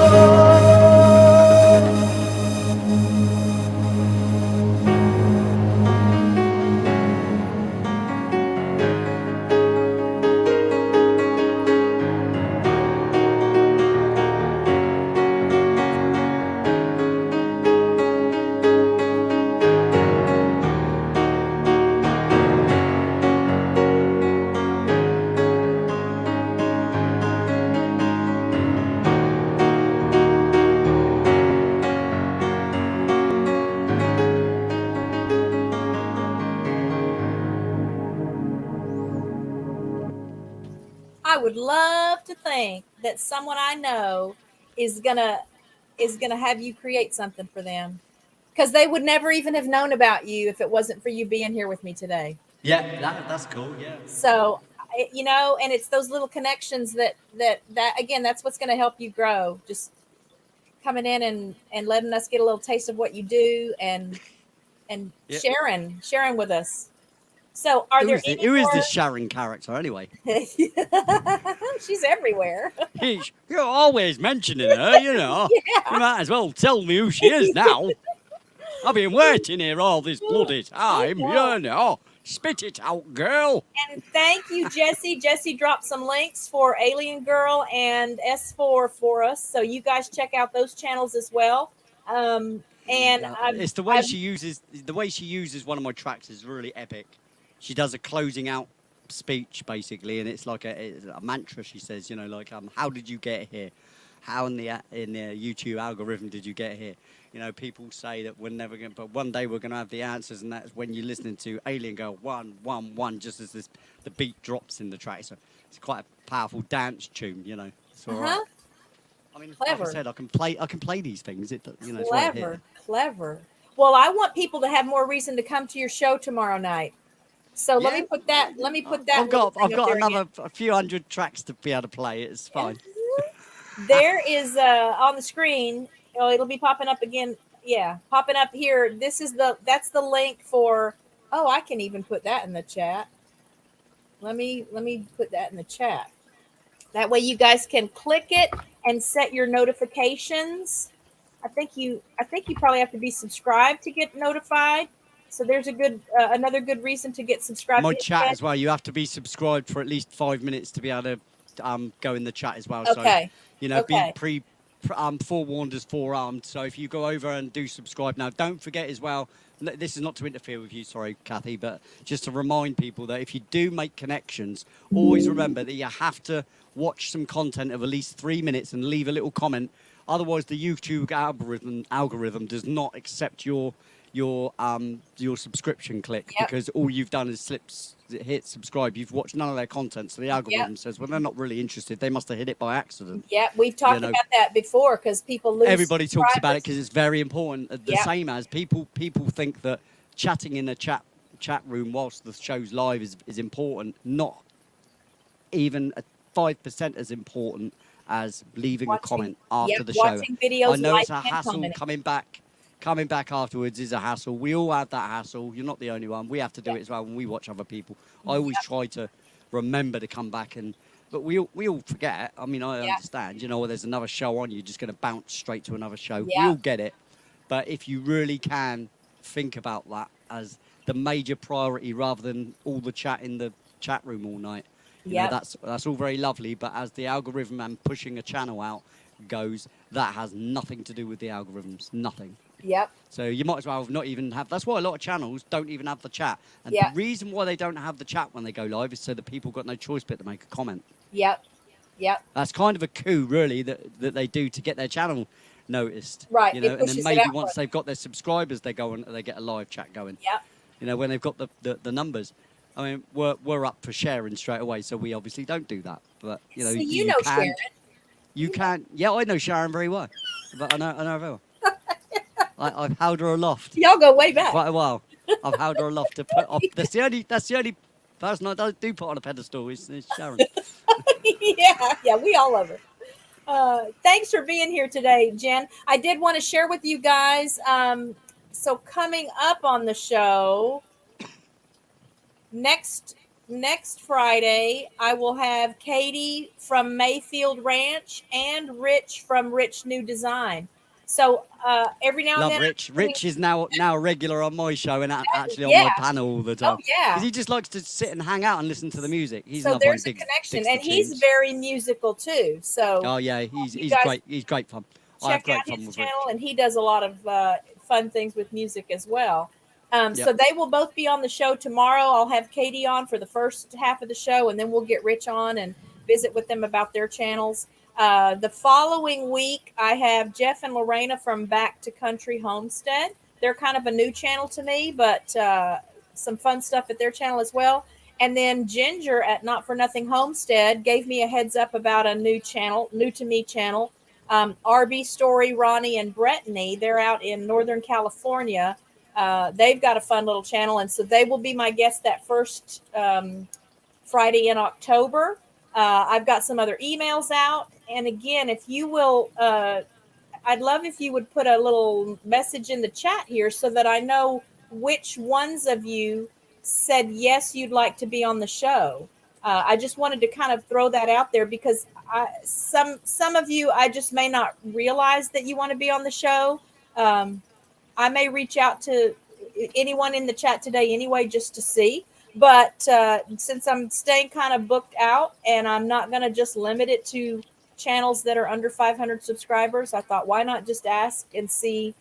I would love to think that someone I know is gonna have you create something for them, because they would never even have known about you if it wasn't for you being here with me today. Yeah, that's cool. Yeah. So, and it's those little connections that again, that's what's going to help you grow. Just coming in and letting us get a little taste of what you do and Yeah. sharing with us. So, are there any who is more? this Sharon character anyway? She's everywhere. You're always mentioning her, you know. Yeah. You might as well tell me who she is now. I've been waiting here all this bloody time, you know. Spit it out, girl. And thank you, Jesse. Jesse dropped some links for Alien Girl and S4 for us, so you guys check out those channels as well. And It's the way she uses one of my tracks is really epic. She does a closing out speech basically, and it's like a mantra. She says, you know, like how did you get here? How in the YouTube algorithm did you get here? You know, people say that we're never going, but one day we're going to have the answers, and that's when you're listening to Alien Girl 111, just as the beat drops in the track. So it's quite a powerful dance tune, you know. It's all right. I mean, Clever. like I said, I can play these things. It, you know, clever, it's right here. clever. Well, I want people to have more reason to come to your show tomorrow night. So let me put that. I've got a few hundred tracks to be able to play. It's fine. There is on the screen. Oh, it'll be popping up again. Yeah, popping up here. That's the link for. Oh, I can even put that in the chat. Let me put that in the chat. That way you guys can click it and set your notifications. I think you probably have to be subscribed to get notified. So there's a good another good reason to get subscribed. My chat as well. You have to be subscribed for at least 5 minutes to be able to go in the chat as well. Okay. So, you know, Okay. be forewarned is forearmed. So if you go over and do subscribe now, don't forget as well. This is not to interfere with you, sorry, Kathy, but just to remind people that if you do make connections, always remember that you have to watch some content of at least 3 minutes and leave a little comment. Otherwise, the YouTube algorithm does not accept your subscription click, because all you've done is hit subscribe. You've watched none of their content, so the algorithm says, well, they're not really interested. They must have hit it by accident. Yeah, we've talked about that before, because people lose. Everybody talks about it because it's very important. The same as people think that chatting in a chat room whilst the show's live is important. Not even 5% as important as leaving a comment after the show. Videos, I know it's a hassle coming back afterwards is a hassle. We all have that hassle. You're not the only one. We have to do it as well when we watch other people. I always try to remember to come back, but we all forget. I mean, I understand. You know, there's another show on, you're just going to bounce straight to another show. We all get it. But if you really can think about that as the major priority rather than all the chat in the chat room all night, You know, that's all very lovely, but as the algorithm and pushing a channel out goes, that has nothing to do with the algorithms, nothing. Yep. So you might as well not even have. That's why a lot of channels don't even have the chat. And the reason why they don't have the chat when they go live is so that people got no choice but to make a comment. Yep. Yep. That's kind of a coup, really, that they do to get their channel noticed. Right. You know, and then maybe once they've got their subscribers, they go and they get a live chat going. Yep. You know, when they've got the numbers. I mean, we're up for sharing straight away, so we obviously don't do that. But you know, so you know can. Sharon. You can. Yeah, I know Sharon very well. But I know her very well. I've held her aloft. Y'all go way back. Quite a while. I've held her aloft to put up. That's the only person I do put on a pedestal is Sharon. yeah, we all love her. Thanks for being here today, Jen. I did want to share with you guys. So coming up on the show next Friday, I will have Katie from Mayfield Ranch and Rich from Rich New Design. So every now and then, Rich is now a regular on my show and actually on my panel all the time. Oh yeah, because he just likes to sit and hang out and listen to the music. He's so there's a connection, and he's very musical too. So he's great. He's great fun. Check out his channel, and he does a lot of fun things with music as well. So they will both be on the show tomorrow. I'll have Katie on for the first half of the show, and then we'll get Rich on and visit with them about their channels. The following week, I have Jeff and Lorena from Back to Country Homestead. They're kind of a new channel to me, but some fun stuff at their channel as well. And then Ginger at Not For Nothing Homestead gave me a heads up about a new to me channel. RB Story, Ronnie and Brittany, they're out in Northern California. They've got a fun little channel, and so they will be my guest that first Friday in October. I've got some other emails out. And again, if you will, I'd love if you would put a little message in the chat here so that I know which ones of you said yes, you'd like to be on the show. I just wanted to kind of throw that out there because some of you, I just may not realize that you want to be on the show. I may reach out to anyone in the chat today anyway, just to see. But since I'm staying kind of booked out and I'm not going to just limit it to channels that are under 500 subscribers, I thought, why not just ask and see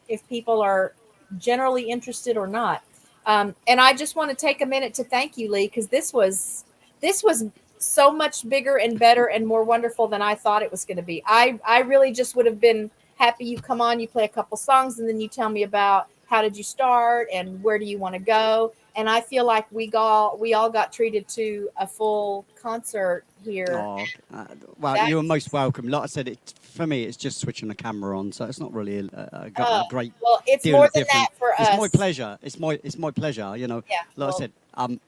if people are generally interested or not. And I just want to take a minute to thank you, Lee, because this was so much bigger and better and more wonderful than I thought it was going to be. I really just would have been happy you come on, you play a couple songs, and then you tell me about how did you start and where do you want to go. And I feel like we all got treated to a full concert here. Oh, well, you're most welcome. Like I said, for me, it's just switching the camera on, so it's not really a great. Well, it's deal more than difference. that for us. It's my pleasure. It's my pleasure. You know, yeah, like I said,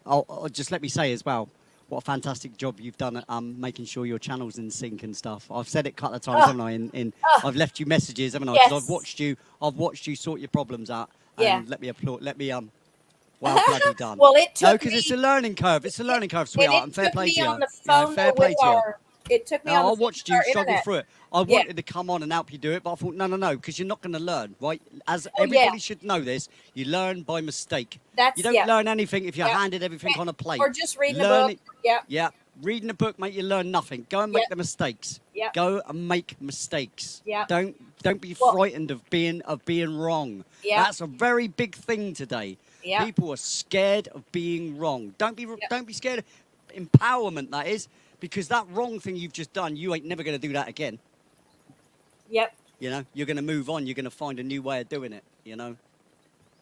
I'll just let me say as well, what a fantastic job you've done at making sure your channel's in sync and stuff. I've said it a couple of times, haven't I? I've left you messages, haven't I? Because I've watched you sort your problems out. And let me applaud. Well bloody done. Well, it took because it's a learning curve. It's a learning curve, sweetheart. And fair play to you. Fair play to you. It took me on the phone. I watched you struggle through it. I wanted to come on and help you do it, but I thought, no, because you're not going to learn, right? As everybody should know this, you learn by mistake. You don't learn anything if you're handed everything on a plate. Or just reading a book. Yeah. Reading a book, mate, you learn nothing. Go and make the mistakes. Go and make mistakes. Don't be frightened of being wrong. That's a very big thing today. People are scared of being wrong. Don't be scared of empowerment, that is, because that wrong thing you've just done, you ain't never going to do that again. Yep. You know, you're going to move on. You're going to find a new way of doing it, you know.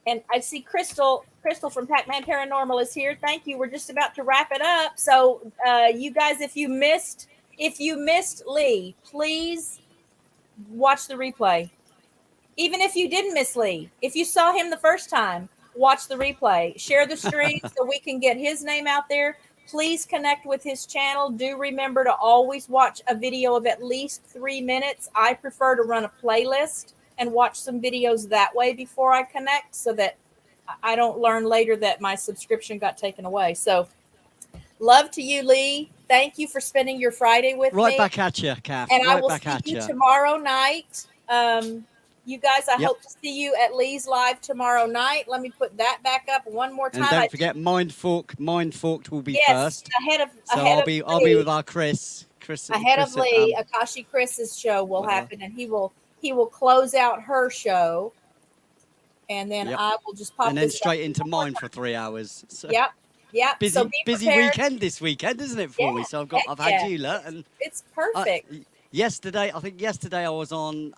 And I see Crystal from Pac-Man Paranormal is here. Thank you. We're just about to wrap it up. So you guys, if you missed Lee, please watch the replay. Even if you didn't miss Lee, if you saw him the first time, watch the replay. Share the stream so we can get his name out there. Please connect with his channel. Do remember to always watch a video of at least 3 minutes. I prefer to run a playlist and watch some videos that way before I connect so that I don't learn later that my subscription got taken away. So love to you, Lee. Thank you for spending your Friday with me. Right back at you, Kath. And right I will back see at you tomorrow night. You guys, I Yep. hope to see you at Lee's Live tomorrow night. Let me put that back up one more time. And don't forget, Mind Forked will be yes, first. ahead of So ahead I'll be with our Chris. ahead Chris of Lee. Akashi Chris's show will whatever. happen, and he will close out her show, and then Yep. I will just pop and then this straight up into one more mine time. for 3 hours. So Yep. busy, So be busy prepared. weekend this weekend, isn't it for me? So I've had you lot, and it's perfect. yesterday I was on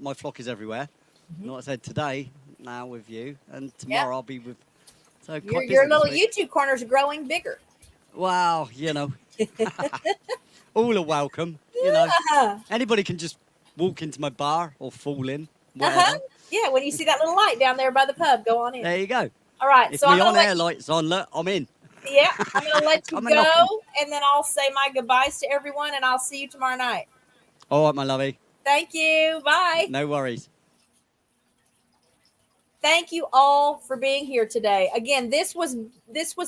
My Flock Is Everywhere. Mm-hmm. Like I said, today now with you, and tomorrow I'll be with. So quite Your busy little this week. YouTube corner's growing bigger. Wow, all are welcome. Anybody can just walk into my bar or fall in, whatever. Yeah, when you see that little light down there by the pub, go on in. There you go. All right, If so I'm my gonna on-air lights on, look, I'm in. Yeah, I'm gonna let you Come go, knocking. and then I'll say my goodbyes to everyone, and I'll see you tomorrow night. All right, my lovey. Thank you. Bye. No worries. Thank you all for being here today. Again, this was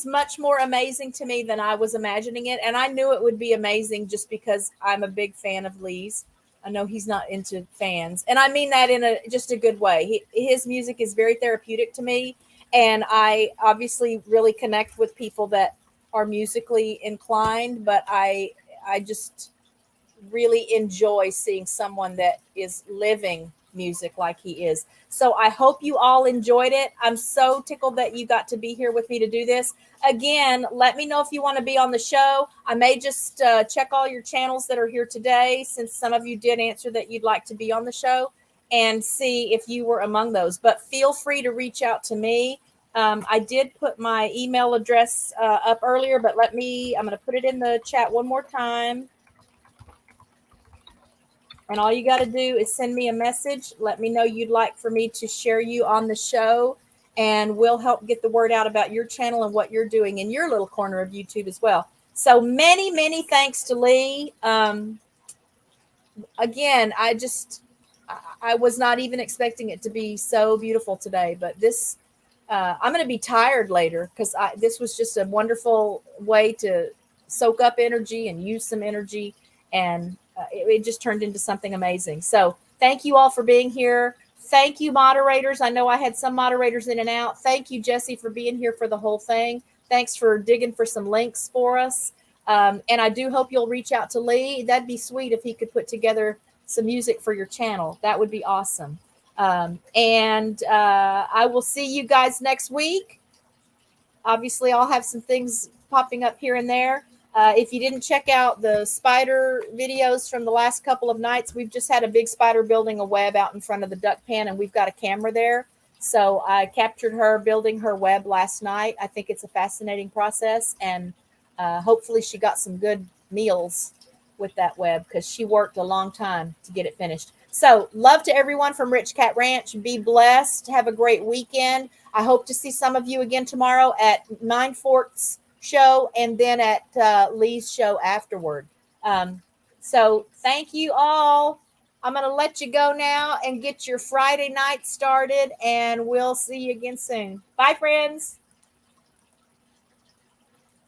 much more amazing to me than I was imagining it, and I knew it would be amazing just because I'm a big fan of Lee's. I know he's not into fans, and I mean that in just a good way. His music is very therapeutic to me, and I obviously really connect with people that are musically inclined, but I just really enjoy seeing someone that is living music like he is. So I hope you all enjoyed it. I'm so tickled that you got to be here with me to do this. Again, let me know if you want to be on the show. I may just check all your channels that are here today, since some of you did answer that you'd like to be on the show, and see if you were among those. But feel free to reach out to me. I did put my email address up earlier, but I'm going to put it in the chat one more time. And all you got to do is send me a message. Let me know you'd like for me to share you on the show, and we'll help get the word out about your channel and what you're doing in your little corner of YouTube as well. So many, many thanks to Lee. Again, I was not even expecting it to be so beautiful today, but this, I'm going to be tired later because this was just a wonderful way to soak up energy and use some energy, and it just turned into something amazing. So thank you all for being here. Thank you, moderators. I know I had some moderators in and out. Thank you, Jesse, for being here for the whole thing. Thanks for digging for some links for us. And I do hope you'll reach out to Lee. That'd be sweet if he could put together some music for your channel. That would be awesome. And I will see you guys next week. Obviously, I'll have some things popping up here and there. If you didn't check out the spider videos from the last couple of nights, we've just had a big spider building a web out in front of the duck pen, and we've got a camera there. So I captured her building her web last night. I think it's a fascinating process, and hopefully she got some good meals with that web, because she worked a long time to get it finished. So love to everyone from RichKatRanch. Be blessed. Have a great weekend. I hope to see some of you again tomorrow at Nine Forks show, and then at Lee's show afterward. So thank you all. I'm going to let you go now and get your Friday night started, and we'll see you again soon. Bye, friends.